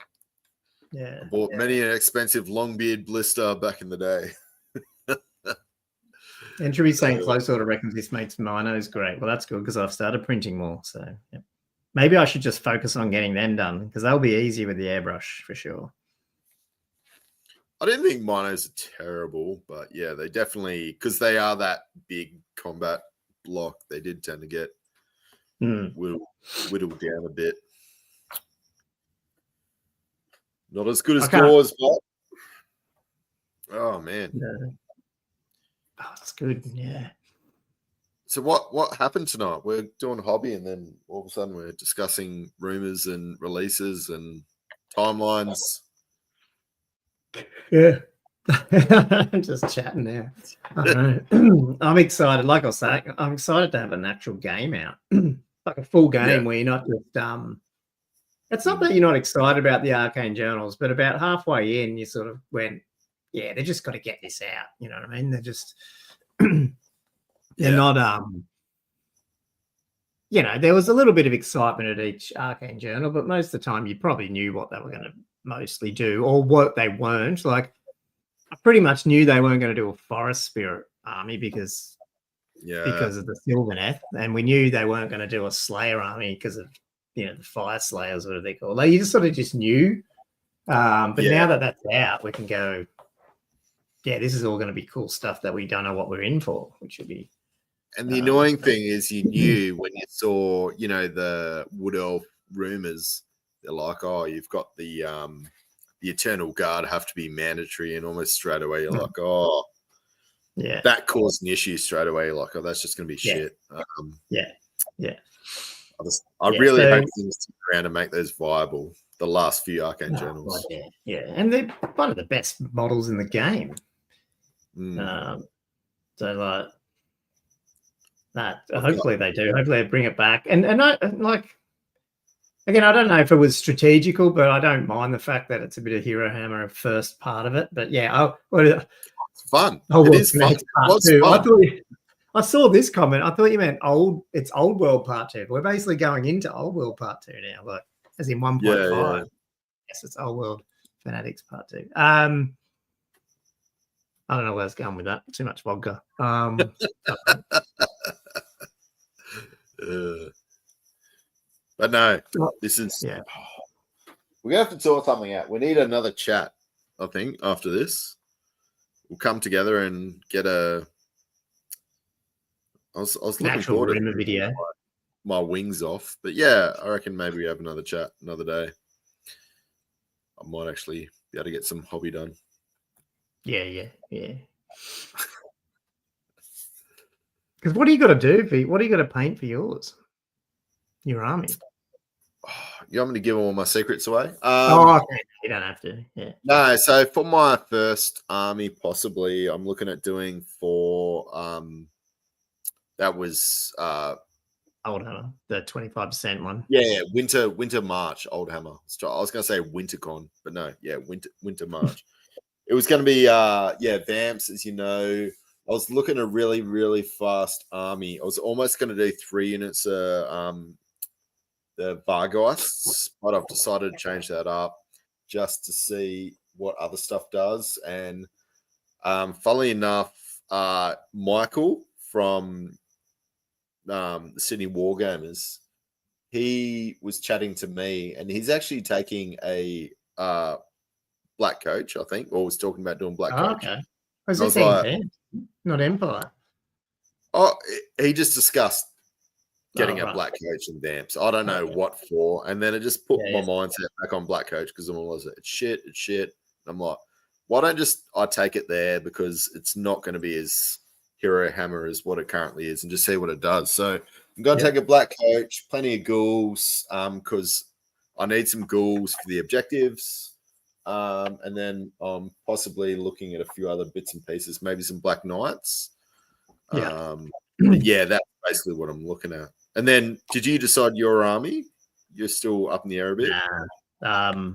Yeah. I bought many an expensive Longbeard blister back in the day. Entropy saying close order reckons this makes Minos great. Well, that's good because I've started printing more. So yeah. Maybe I should just focus on getting them done because they'll be easy with the airbrush for sure. I didn't think Minos are terrible, but yeah, they definitely, because they are that big combat block, they did tend to get whittled down a bit. Not as good as Gauze, but oh man. Yeah. Oh, that's good. Yeah. So what happened tonight? We're doing hobby, and then all of a sudden we're discussing rumors and releases and timelines. Yeah. I'm just chatting now. I don't know. I'm excited. Like I was saying, I'm excited to have an actual game out, like a full game where you're not just It's not that you're not excited about the arcane journals, but about halfway in, you sort of went, yeah, they just got to get this out. You know what I mean? They're just they're not you know, there was a little bit of excitement at each arcane journal, but most of the time you probably knew what they were going to mostly do or what they weren't. Like I pretty much knew they weren't going to do a forest spirit army because of the Sylvaneth, and we knew they weren't going to do a Slayer army because of the Fire Slayers, what are they called? Like you just sort of just knew. But now that that's out, we can go. Yeah, this is all going to be cool stuff that we don't know what we're in for, which would be. And the annoying thing is, you knew when you saw, the Wood Elf rumors. They're like, oh, you've got the Eternal Guard have to be mandatory, and almost straight away you're like, oh, yeah, that caused an issue straight away. Like, oh, that's just going to be shit. I really hope things stick around and make those viable. The last few arcane journals, and they're one of the best models in the game. So like that, hopefully they do. Hopefully they bring it back. And I like. Again, I don't know if it was strategical, but I don't mind the fact that it's a bit of Hero Hammer first part of it. But yeah, it's fun. Oh, it is fun. Part two. I saw this comment. I thought you meant It's Old World Part 2. We're basically going into Old World Part 2 now, like as in 1.5. Yeah. Yes, it's Old World Fanatics Part 2. I don't know where it's going with that. Too much vodka. But no, this is. Yeah. We're gonna have to sort something out. We need another chat. I think after this, we'll come together and get a. I was looking forward to video. My wings off, but yeah, I reckon maybe we have another chat another day. I might actually be able to get some hobby done. Yeah. Because what do you got to do? What do you got to paint for yours? Your army. You want me to give all my secrets away? Okay. You don't have to. Yeah. No, so for my first army, possibly, I'm looking at doing for that was Old Hammer, the 25% one. Yeah, Winter March, Old Hammer. I was gonna say WinterCon, but no, Winter March. It was gonna be Vamps, as you know. I was looking at a really, really fast army. I was almost gonna do 3 units the Vargeists, but I've decided to change that up just to see what other stuff does. And funnily enough, Michael from the Sydney Wargamers, he was chatting to me, and he's actually taking a Black Coach, I think, or was talking about doing Black Coach. Okay. Was it like, not Empire? Oh, he just discussed getting a Black Coach and Vamps. I don't know what for. And then it just put my mindset back on Black Coach because I'm always like, it's shit. And I'm like, why don't I take it there, because it's not going to be as Hero Hammer as what it currently is, and just see what it does. So I'm going to take a Black Coach, plenty of ghouls, because I need some ghouls for the objectives. And then I'm possibly looking at a few other bits and pieces, maybe some Black Knights. Yeah, that's basically what I'm looking at. And then, did you decide your army? You're still up in the air a bit? Nah.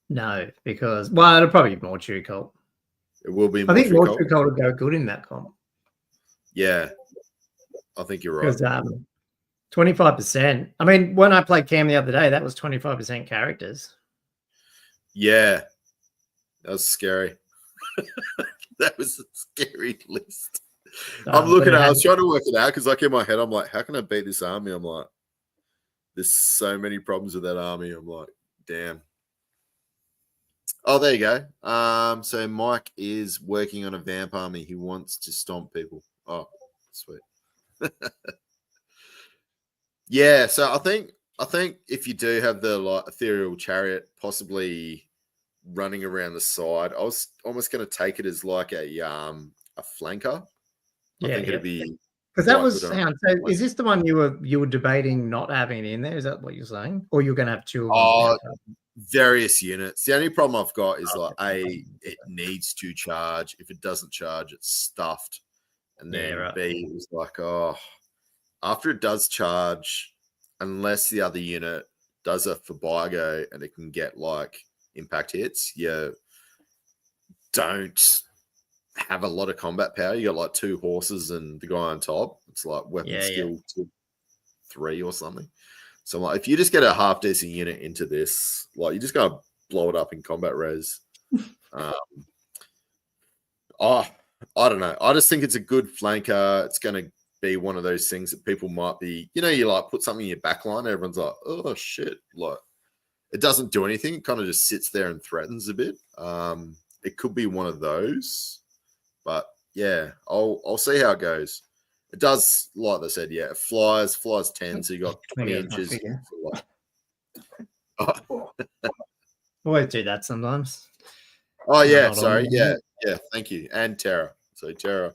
No, because it'll probably be more true cult. It will be I more think true more cult. true cult would go good in that comp. Yeah, I think you're right. Because 25%. I mean, when I played Cam the other day, that was 25% characters. Yeah, that was scary. That was a scary list. I'm looking at it, I was trying to work it out because, like, in my head, I'm like, how can I beat this army? I'm like, there's so many problems with that army. I'm like, damn. Oh, there you go. So Mike is working on a vamp army. He wants to stomp people. Oh, sweet. Yeah, so I think if you do have the like ethereal chariot possibly running around the side, I was almost going to take it as like a flanker. I think it'd be because that was. So is this the one you were debating not having in there? Is that what you're saying, or you're going to have two of them? Various units. The only problem I've got is like it needs to charge. If it doesn't charge, it's stuffed. And then B was like, after it does charge, unless the other unit does a Fabago and it can get like impact hits, you don't have a lot of combat power. You got like 2 horses and the guy on top. It's like weapon skill 3 or something. So like, if you just get a half decent unit into this, like you just gotta blow it up in combat res. I don't know. I just think it's a good flanker. It's going to be one of those things that people might be, you like put something in your back line. Everyone's like, oh shit. Like it doesn't do anything. It kind of just sits there and threatens a bit. It could be one of those, but yeah, I'll see how it goes. It does, like I said, it flies 10, so you got 20 inches. Always do that sometimes. Oh yeah, sorry. Yeah, thank you. And Terra. So Terra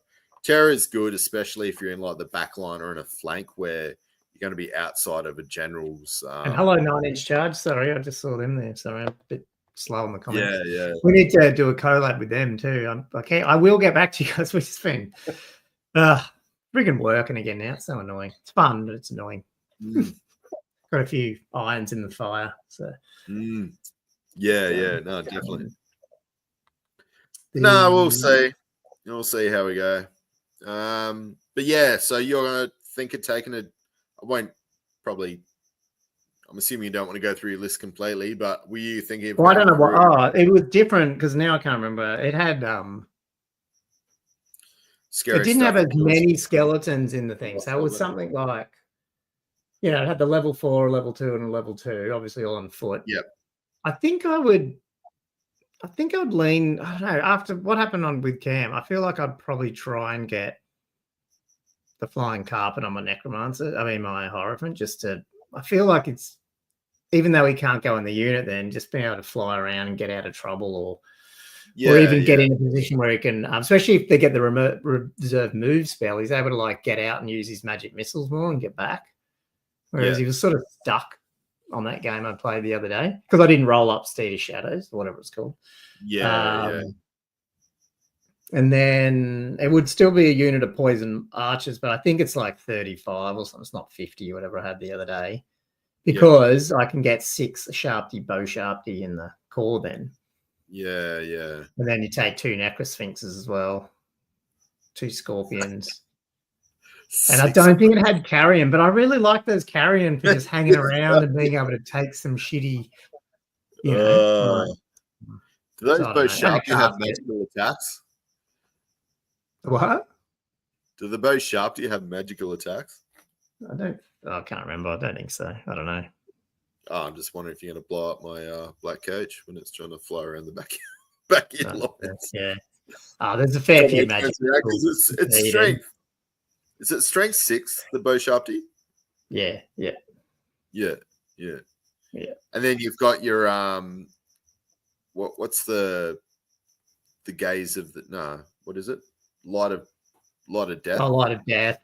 is good, especially if you're in like the back line or in a flank where you're going to be outside of a general's. And hello, 9-inch charge. Sorry, I just saw them there. Sorry, I'm a bit slow in the comments. Yeah. We need to do a collab with them too. I will get back to you guys. We just been friggin' working again now. It's so annoying. It's fun, but it's annoying. Got a few irons in the fire. So yeah, no, definitely. No, we'll see. We'll see how we go. But yeah, so you're gonna think of taking it. I won't probably. I'm assuming you don't want to go through your list completely, but were you thinking? Well, I don't know what. Oh, it was different because now I can't remember. It had scary. It didn't have as many skeletons in the thing, so it was something like, it had the level 4, level 2, and a level 2, obviously all on foot. Yep. I think I would lean. I don't know. After what happened with Cam, I feel like I'd probably try and get the flying carpet on my necromancer. I mean, my Hierophant, just to. I feel like it's, even though he can't go in the unit, then just being able to fly around and get out of trouble, or even get in a position where he can, especially if they get the reserve move spell, he's able to like get out and use his magic missiles more and get back. Whereas he was sort of stuck on that game I played the other day because I didn't roll up Steed of Shadows, or whatever it's called. And then it would still be a unit of poison archers, but I think it's like 35 or something. It's not 50 or whatever I had the other day, because I can get 6 Sharpty Bow Sharpty in the core then. Yeah. And then you take 2 Necrosphinxes as well, 2 Scorpions. And I don't think it had carrion, but I really like those carrion for just hanging around and being able to take some shitty, do those bow sharpty have magical attacks? What? Do the bow sharpty have magical attacks? I can't remember. I don't think so. I don't know. Oh, I'm just wondering if you're going to blow up my black coach when it's trying to fly around the back end lines. Yeah. Oh, there's a fair few magic. It's strength. Is it strength 6, the bow sharpty? Yeah. And then you've got your what's the gaze of the what is it? Light of death. Oh, light of death.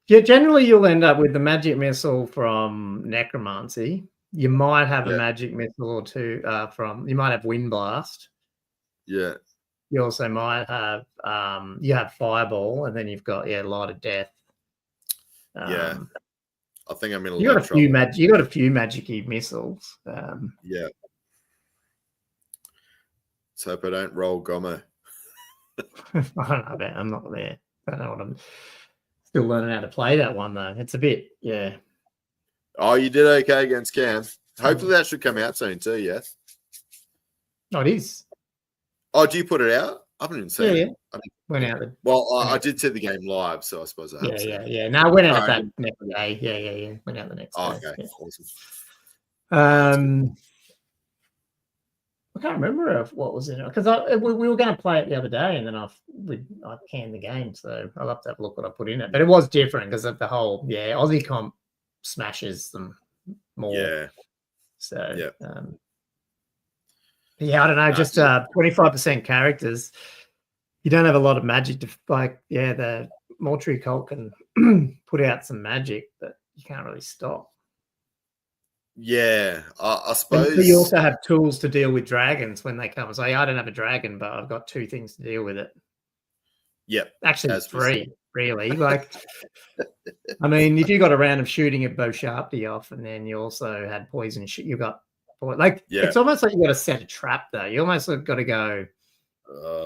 Yeah, generally you'll end up with the magic missile from Necromancy. You might have a magic missile or 2 from. You might have Wind Blast. Yeah. you also might have you have fireball, and then you've got Light of Death. Yeah. I think I'm in a You lot got of a few trouble. you got a few magic-y missiles. Yeah. Let's hope I don't roll Gomo. I don't know about. I'm not there. I don't know what I'm still learning how to play that one though. It's a bit, Oh, you did okay against Cam. Hopefully that should come out soon too. Yeah. Oh, it is. Oh, do you put it out? I haven't even seen it. Yeah. Went out. I did see the game live, so I suppose I have seen it. Yeah. No, I went out All that next day. Yeah. Went out the next day. Okay. Yeah. Awesome. I can't remember what was in it because we were going to play it the other day, and then I canned the game, so I'll have to have a look what I put in it. But it was different because of the whole Aussie comp smashes them more. Yeah. So yeah, I don't know. Just 25% characters. You don't have a lot of magic to the Mortuary Cult can put out some magic, but you can't really stop. Yeah, I suppose. But you also have tools to deal with dragons when they come. So I don't have a dragon, but I've got 2 things to deal with it. Yep. Actually, 3, really. I mean, if you got a round of shooting a bow sharpie off, and then you also had poison shit, you got it's almost like you got to set a trap though. You almost got to go.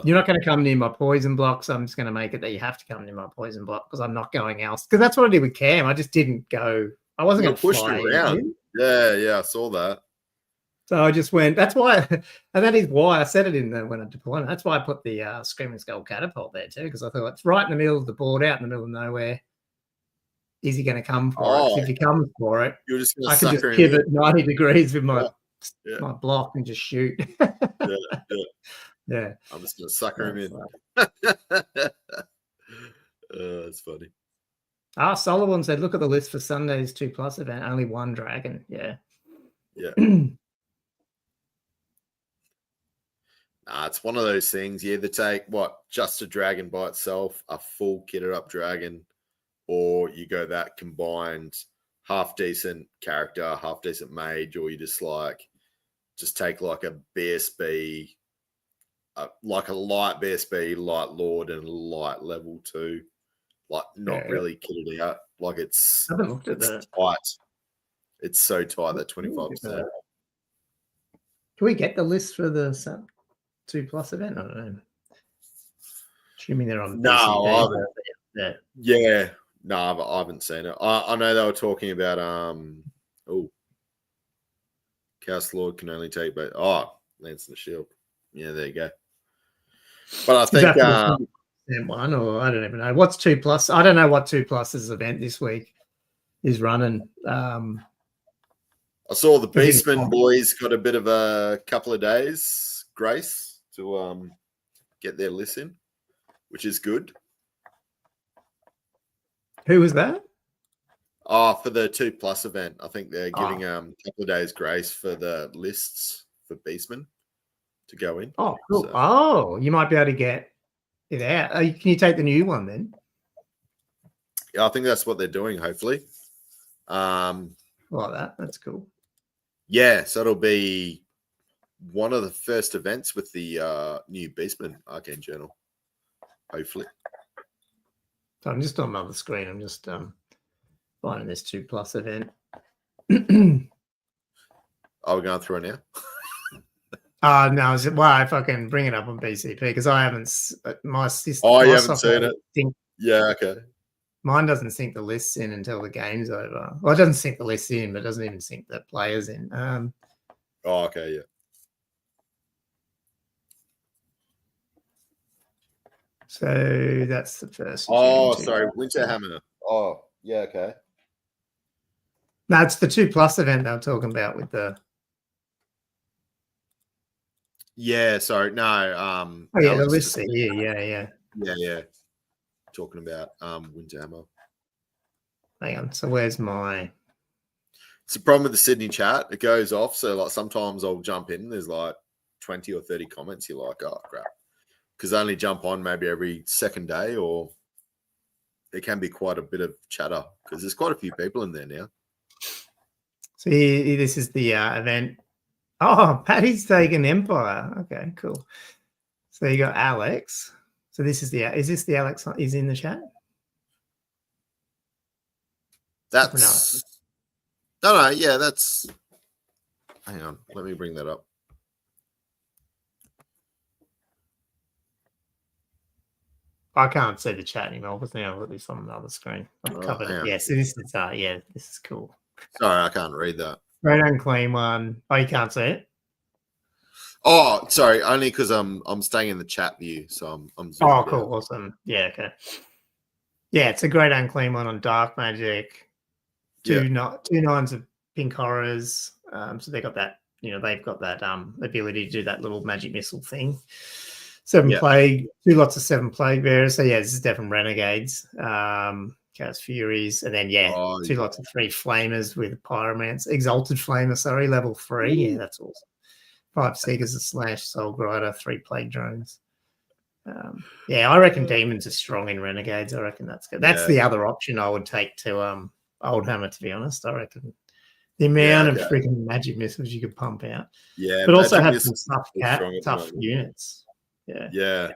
You're not going to come near my poison block, so I'm just going to make it that you have to come near my poison block because I'm not going else. Because that's what I did with Cam. I just didn't go. I wasn't going to push fly around. Yeah, I saw that. So I just went. That's why, and that is why I said it in when I deployed. That's why I put the Screaming Skull catapult there too, because I thought it's right in the middle of the board, out in the middle of nowhere. Is he going to come for it? If he comes for it, I can just pivot 90 degrees with my block and just shoot. Yeah. I'm just going to sucker him in. That's funny. Sullivan said, look at the list for Sunday's 2+ event. Only 1 dragon. Yeah. It's one of those things. You either take just a dragon by itself, a full kitted up dragon, or you go that combined half decent character, half decent mage, or you just take like a BSB, like a light BSB, light lord, and light level 2, not really kitted out. It's I haven't looked at that. Tight. It's so tight that 25%. Can we get the list for the 2+ event? I don't know. Assuming they're on. No, I haven't. No, I haven't seen it. I know they were talking about Chaos Lord can only take Lance and the Shield. Yeah, there you go. But I think one, or I don't even know what's 2+. I don't know what 2+'s event this week is running. I saw the Beastmen boys got a bit of a couple of days grace to get their list in, which is good. Who was that? For the 2+ event, I think they're giving a couple of days grace for the lists for Beastmen to go in. Oh, cool. So, you might be able to get it out. Can you take the new one then? Yeah, I think that's what they're doing, hopefully. Like that. That's cool. Yeah, so it'll be one of the first events with the new Beastmen Arcane Journal, hopefully. So I'm just on my other screen. I'm just finding this 2+ event. Are we going through it now? No, if I can bring it up on BCP, because I haven't. My system. Oh, you haven't seen it? Yeah, okay. Mine doesn't sync the lists in until the game's over. Well, it doesn't sync the lists in, but it doesn't even sync the players in. Okay, yeah. So that's the first. Oh, sorry, Winterhammer. Oh, yeah, okay. No, it's the 2+ event they were talking about with the. Yeah, sorry, no. Oh yeah, the lists are here. Yeah. Talking about Winterhammer. Hang on. So where's my? It's the problem with the Sydney chat. It goes off. So sometimes I'll jump in. There's 20 or 30 comments. You're like, oh crap. Because I only jump on maybe every second day, or there can be quite a bit of chatter because there's quite a few people in there now. So this is the event. Oh, Patty's taken Empire. Okay, cool. So you got Alex. So this is is this the Alex is in the chat? That's no, yeah, that's. Hang on, let me bring that up. I can't see the chat anymore because now I've got this on the other screen. I've covered it. Yeah, so this is yeah, this is cool. Sorry, I can't read that. Great unclean one. Oh, you can't see it? Oh, sorry, only because I'm staying in the chat view, so I'm oh, cool, out. Awesome. Yeah, okay. Yeah, it's a great unclean one on Dark Magic. Two nines of pink horrors. So they got that, they've got that ability to do that little magic missile thing. 7 plague, 2 lots of 7 plague bearers. So yeah, this is definitely renegades. Chaos Furies, and then 2 lots of 3 flamers with pyromance, exalted flamer, sorry, level 3. Ooh. Yeah, that's awesome. 5 seekers of slash, soul grider, 3 plague drones. I reckon demons are strong in renegades. I reckon that's good. That's the other option I would take to Old Hammer, to be honest. I reckon the amount of freaking magic missiles you could pump out. Yeah, but also have some tough units. Yeah.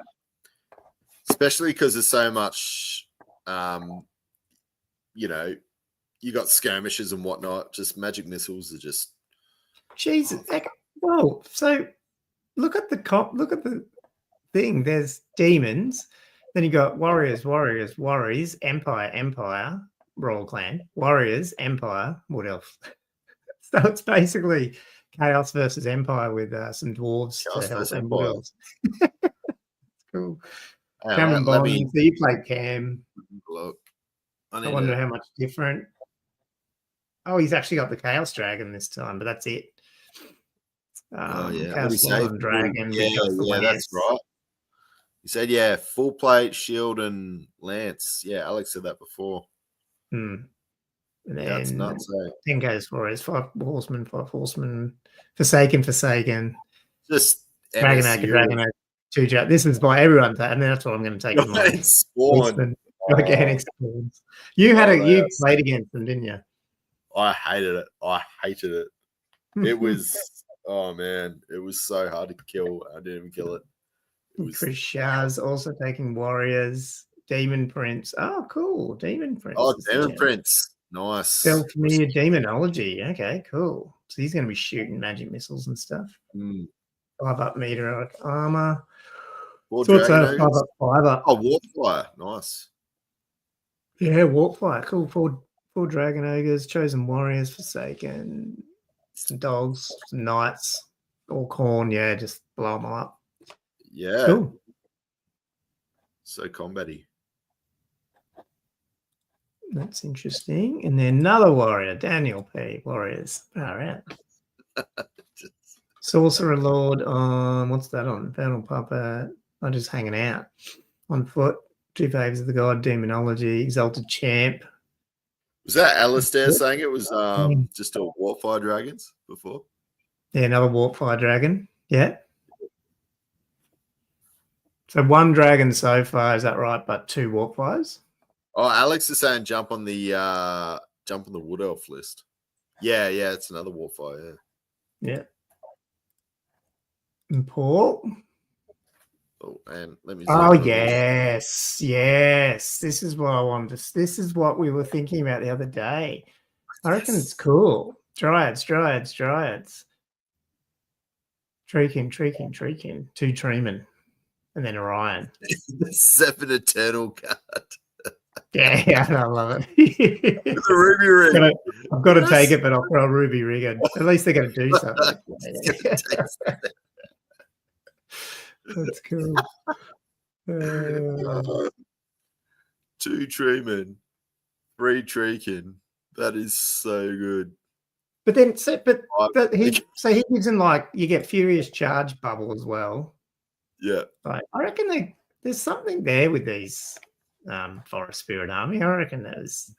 Especially because there's so much, you got skirmishes and whatnot. Just magic missiles are just. Jesus. Whoa. So look at the thing. There's demons. Then you got warriors, empire, royal clan, warriors, empire, wood elf. So it's basically chaos versus empire with some dwarves to help and wood elves. Cool. Cameron Bond. So you played Cam. Look, I wonder how much different. Oh, he's actually got the Chaos Dragon this time, but that's it. Chaos Dragon. Yeah, that's right. He said, full plate, shield, and lance. Yeah, Alex said that before. And then that's nuts. 10 Chaos Warriors, 5 horsemen, Forsaken. Just Dragon. 2 This is by everyone, and that's what I'm going to take. Spawn. Organic spawns. You played against them, didn't you? I hated it. It was, oh man, it was so hard to kill. I didn't even kill it. Chris Shaz also taking warriors. Demon Prince. Oh, cool. Demon Prince. Oh, Demon Prince. Nice. Self-familiar demonology. Okay, cool. So he's going to be shooting magic missiles and stuff. 5 up meteoric armor. So it's a 5 up, 5 up. Oh, Warpfire. Nice. Yeah, Warpfire. Cool. 4 Dragon Ogres, Chosen Warriors, Forsaken, some dogs, some knights, all corn. Yeah, just blow them up. Yeah. Cool. So combat-y. That's interesting. And then another warrior, Daniel P. Warriors. All right. Sorcerer Lord on, what's that on? Infernal Puppet. I'm just hanging out. On foot. 2 Favors of the God, Demonology, Exalted Champ. Was that Alistair saying it was just all Warpfire Dragons before? Yeah, another Warpfire Dragon. Yeah. So 1 dragon so far, is that right? But 2 Warpfires? Oh, Alex is saying jump on the Wood Elf list. Yeah, it's another Warfire. Yeah. And Paul. Oh, and let me. Oh yes. This is what I wanted. This is what we were thinking about the other day. I reckon it's cool. Dryads. Treekin. 2 Treemen. And then Orion. The 7 Eternal card. Yeah, I love it. The Ruby Rig. I've got to take it, but I'll throw a Ruby Rig. At least they're going to do something. That's cool. 2 Treemen, 3 Treekin. That is so good. But then, he gives him you get Furious Charge bubble as well. Yeah. I reckon there's something there with these Forest Spirit Army. I reckon this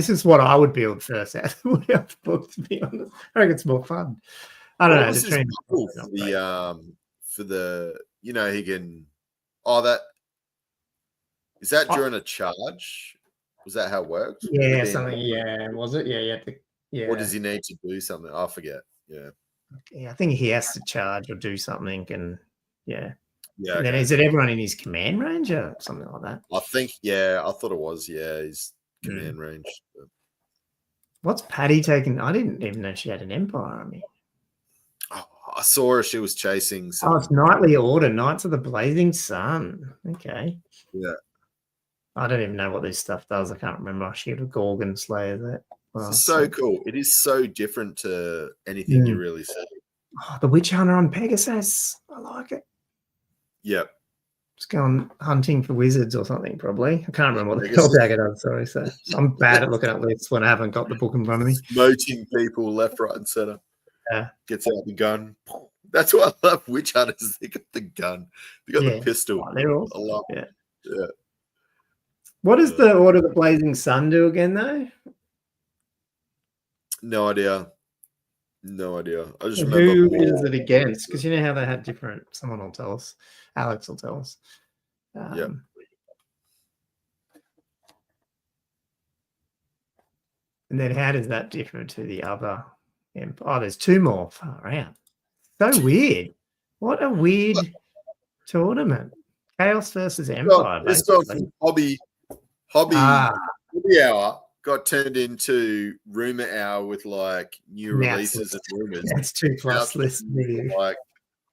is what I would build first out of the book, to be honest. I reckon it's more fun. I don't know. For the, he can, that, is that during a charge? Was that how it works? Yeah, something, was it? Yeah, you have to, Or does he need to do something? I forget. Yeah. Yeah, I think he has to charge or do something, and Yeah. And then Okay. is it everyone in his command range or something like that? I think, yeah, I thought it was, yeah, his Hmm. command range. What's Patty taking? I didn't even know she had an Empire army. Oh, I saw her. She was chasing some. Oh, it's Knightly Order, Knights of the Blazing Sun. Okay. Yeah. I don't even know what this stuff does. I can't remember. She had a Gorgon Slayer there. This is so cool. It is so different to anything you really see. Oh, the Witch Hunter on Pegasus. I like it. Yep. Just going hunting for wizards or something, probably. I can't remember what the hell tag it does. Sorry, so I'm bad at looking at lists when I haven't got the book in front of me. Smoting people left, right, and center. Yeah. Gets out the gun. That's why I love Witch Hunters. They got the gun. They got the pistol. Oh, they're awesome. I love it. Yeah. What does the Order of the Blazing Sun do again, though? No idea. No idea. I just Who remember is it against? Because you know how they had different. Someone will tell us. Alex will tell us. Yeah. And then how does that differ to the other? Oh, there's two more. Far out. So weird. What a weird tournament. Chaos versus Empire. This got from Hobby Hour got turned into Rumor Hour with like new releases and rumors. That's 2+ list video. Like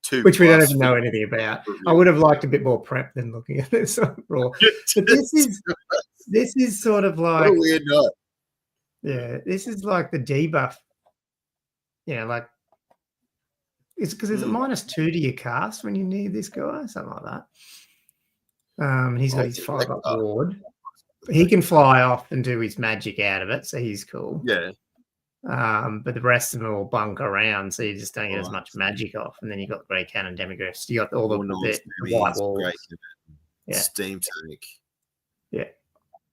2+, which we don't even know anything about. I would have liked a bit more prep than looking at this raw. But this is sort of like what a weird night. Yeah, this is like the debuff. Yeah, like it's because it's a -2 to your cast when you need this guy, something like that. He's got his 5+ ward. He can fly off and do his magic out of it, so he's cool. Yeah. But the rest of them will bunk around, so you just don't get as much magic off. And then you got Grey Cannon Demigriffs. You got all the white walls. Steam Tank. Yeah.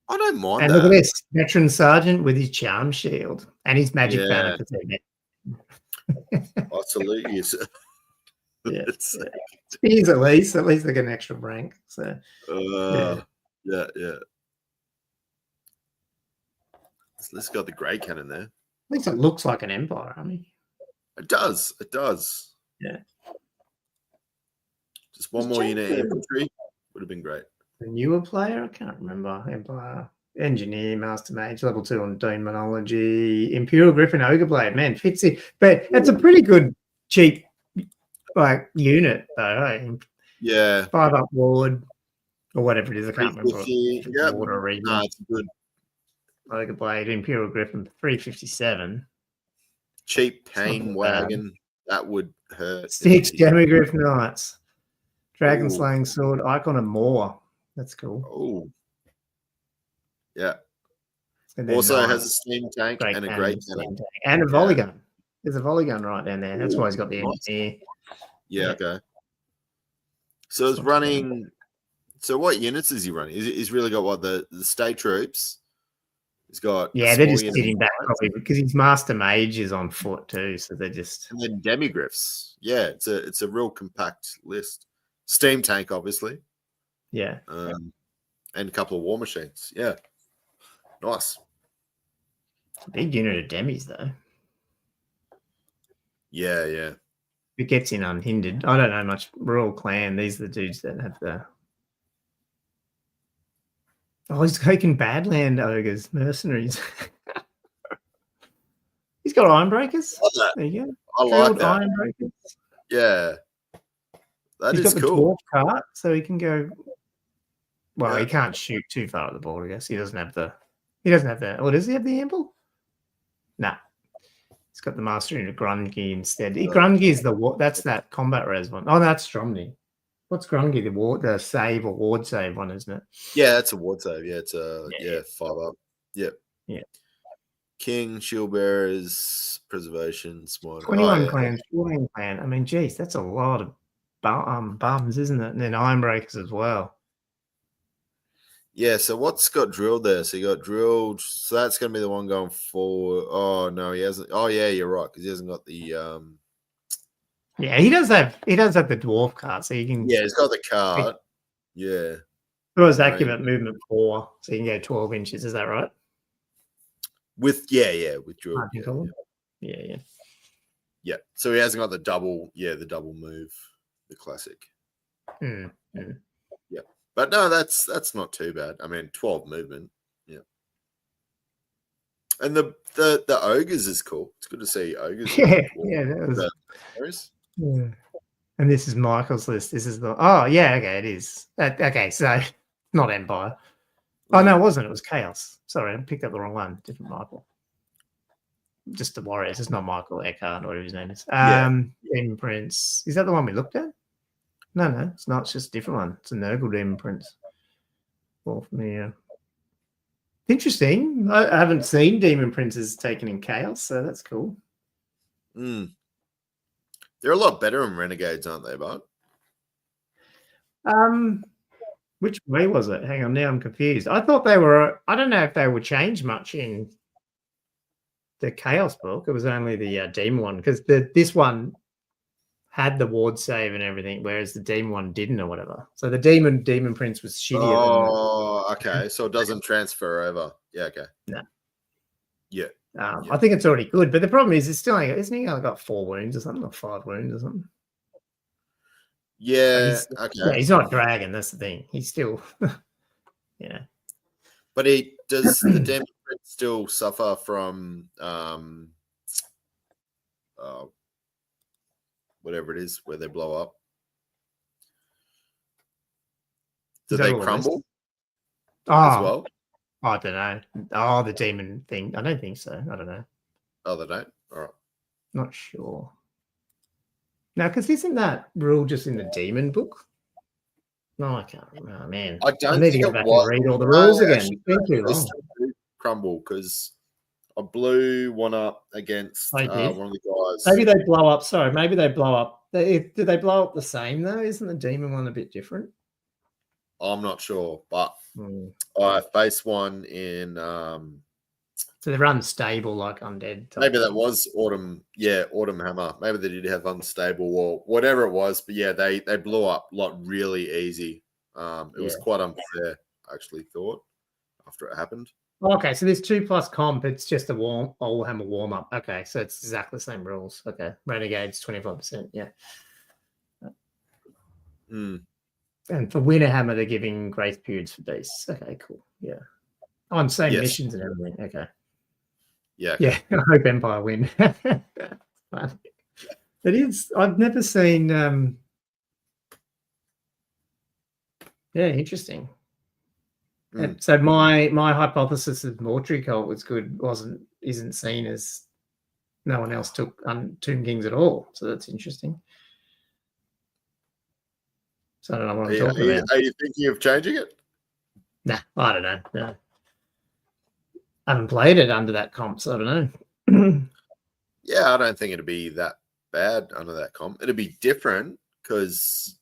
I don't mind and that. Look at this. Veteran Sergeant with his Charm Shield and his Magic Banner. Absolutely. Yeah. Spears at least they get an extra rank. So yeah. Let's got the Grey Cannon there. At least it looks like an Empire army. It does. Yeah. Just one more unit of infantry would have been great. The newer player, I can't remember. Empire Engineer, Master Mage, level 2 on Demonology, Imperial Griffin, Ogre Blade, man, fits it. But it's a pretty good cheap like unit though. Eh? Yeah. 5+ ward or whatever it is. I can't remember. Yeah. It's good. Ogre Blade, Imperial Griffin, 357. Cheap pain wagon. That would hurt. 6 Demigriff Knights. Dragon Slaying Sword, Icon of Moor. That's cool. Oh. Yeah. And also has a steam tank and a great cannon. And a volley gun. There's a volley gun right down there. That's why he's got the engineer. Yeah, okay. So it's running. So what units is he running? He's really got what the state troops. He's got they're just sitting back probably because his Master Mage is on foot too. So they're just and then Demigriffs. Yeah, it's a real compact list. Steam tank, obviously. Yeah. And a couple of war machines. Yeah. Nice. Big unit of demis though. Yeah. It gets in unhindered. I don't know much. Royal Clan. These are the dudes that have the. Oh, he's taking Badland Ogres, mercenaries. He's got Ironbreakers. There you go. I like that. Ironbreakers. Yeah. He's got the cool. Dwarf cart, so he can go. Well, he can't shoot too far at the board, I guess. He doesn't have the. Or does he have the amble? Nah. He's got the Mastery of Grungy instead. Grungy is that's that combat res one. Oh, that's Stromney. What's Grungy? The save or ward save one, isn't it? Yeah, it's a ward save. Yeah, it's a 5+. Yep. Yeah. King, Shield Bearers, Preservation, Smart. 21 clans, 14 clan. I mean, geez, that's a lot of bums, isn't it? And then Ironbreakers as well. Yeah, so what's got drilled there? So you got drilled. So that's going to be the one going forward. Oh, no, he hasn't. Oh, yeah, you're right, because he hasn't got the... Yeah, he does have the dwarf card, so you can... Yeah, he's got the card. Yeah. It was accurate movement 4, so you can go 12 inches. Is that right? With drilled. Yeah. Yeah, so he hasn't got the double move, the classic. Mm, mm. But no, that's not too bad. I mean, 12 movement. Yeah. And the ogres is cool. It's good to see ogres. Yeah, that was. Yeah. And this is Michael's list. This is the. Oh, yeah, okay, it is. Okay, so not Empire. Oh, no, it wasn't. It was Chaos. Sorry, I picked up the wrong one. Different Michael. Just the Warriors. It's not Michael Eckhart or whatever his name is. Demon Prince. Is that the one we looked at? No, it's not. It's just a different one. It's a Nurgle Demon Prince. Well, yeah. Interesting. I haven't seen Demon Princes taken in Chaos, so that's cool. They're a lot better in Renegades, aren't they, bud? Which way was it? Hang on, now I'm confused. I thought they were. I don't know if they would change much in the Chaos book. It was only the Demon one, because this one had the ward save and everything, whereas the Demon one didn't, or whatever. So the Demon Prince was shittier. Oh, okay. So it doesn't transfer over. Yeah, okay. No. Yeah. I think it's already good, but the problem is, it's still isn't he only got 4 wounds or something, or 5 wounds or something? Yeah. Okay. Yeah, he's not a dragon. That's the thing. He's still, yeah. But does the Demon Prince still suffer from whatever it is where they blow up? Do they crumble as well? I don't know. Oh, the demon thing. I don't think so. I don't know. Oh, they don't? All right. Not sure. No, because isn't that rule just in the demon book? No, I can't remember. Oh, man. I don't need to go back and read all the rules again. It's been too long. Crumble, because I blew one up against one of the guys. Maybe they blow up. Sorry, maybe they blow up. Did they blow up the same, though? Isn't the demon one a bit different? I'm not sure, but I faced one in. So they're unstable, like undead. Maybe that was Autumn. Yeah, Autumn Hammer. Maybe they did have unstable or whatever it was. But yeah, they blew up like really easy. It was quite unfair, I actually thought, after it happened. Okay, so this 2+ comp, it's just a Warhammer warm up. Okay, so it's exactly the same rules. Okay, Renegades 25%. Yeah. And for Winterhammer, they're giving grace periods for beasts. Okay, cool. Yeah. On same missions and everything. Okay. Yeah. Yeah. I hope Empire win. It is. I've never seen. Yeah, interesting. And so my hypothesis of Mortuary Cult was good isn't seen as no one else took Tomb Kings at all. So that's interesting. So I don't know what I'm talking about. Are you thinking of changing it? Nah, I don't know. No. I haven't played it under that comp, so I don't know. Yeah, I don't think it'd be that bad under that comp. It'd be different because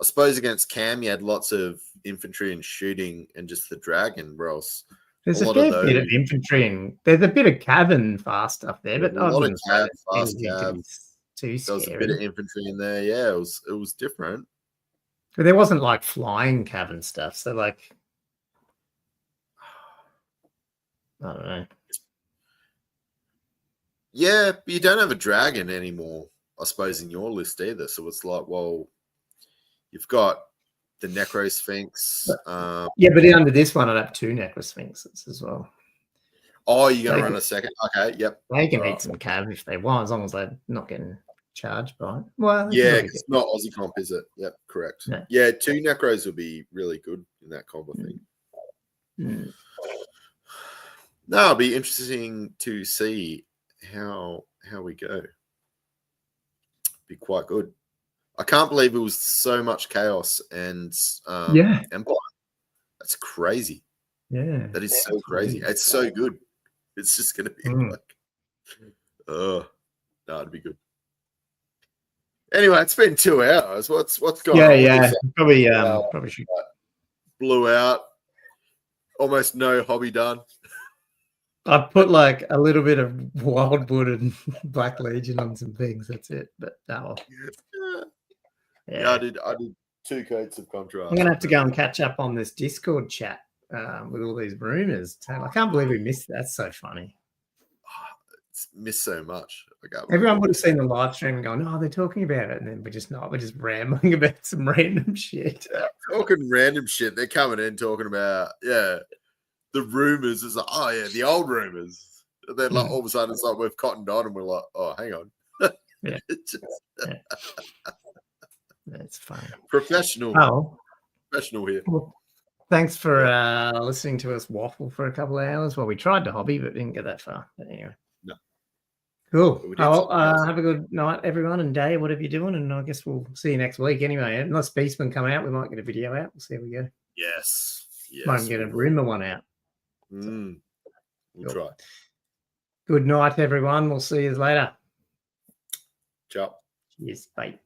I suppose against Cam you had lots of infantry and shooting and just the dragon, or else there's a fair bit of infantry and there's a bit of cavern fast stuff there, but a lot of cav, fast cav. Too scary. There was a bit of infantry in there. Yeah, it was different. But there wasn't like flying cavern stuff. So like, I don't know. Yeah, but you don't have a dragon anymore, I suppose, in your list either. So it's like, well, you've got the Necro Sphinx. Yeah, but under this one, I'd have 2 Necro Sphinxes as well. Oh, you're going to run a second? Okay, yep. They can eat some cav if they want, as long as they're not getting charged by it. Well, yeah, it's not Aussie comp, is it? Yep, correct. No. Yeah, 2 Necros would be really good in that comp, I think. No, it'll be interesting to see how we go. Be quite good. I can't believe it was so much chaos and Empire. That's crazy. Yeah, that is so crazy. It's so good. It's just gonna be like, no, it'd be good. Anyway, it's been 2 hours. What's going on? Yeah, probably should. Blew out. Almost no hobby done. I put like a little bit of Wildwood and Black Legion on some things. That's it. But no. Yeah, I did 2 coats of contrast. I'm gonna have to go and catch up on this Discord chat with all these rumors. I can't believe we missed that. That's so funny. Miss so much. Everyone would have seen the live stream and gone, "Oh, they're talking about it," and then we're just not. We're just rambling about some random shit. Talking random shit. They're coming in talking about the rumors. It's like, oh yeah, the old rumors. And then like all of a sudden it's like we've cottoned on and we're like, oh, hang on. Yeah. That's fine. Professional. Oh, professional here. Well, thanks for listening to us waffle for a couple of hours. Well, we tried to hobby, but didn't get that far. But anyway. No. Cool. Have a good night, everyone, and day, whatever you're doing. And I guess we'll see you next week anyway. Unless Beastmen come out, we might get a video out. We'll see how we go. Yes. Might get a rumor one out. We'll try. Good night, everyone. We'll see you later. Ciao. Cheers. Bye.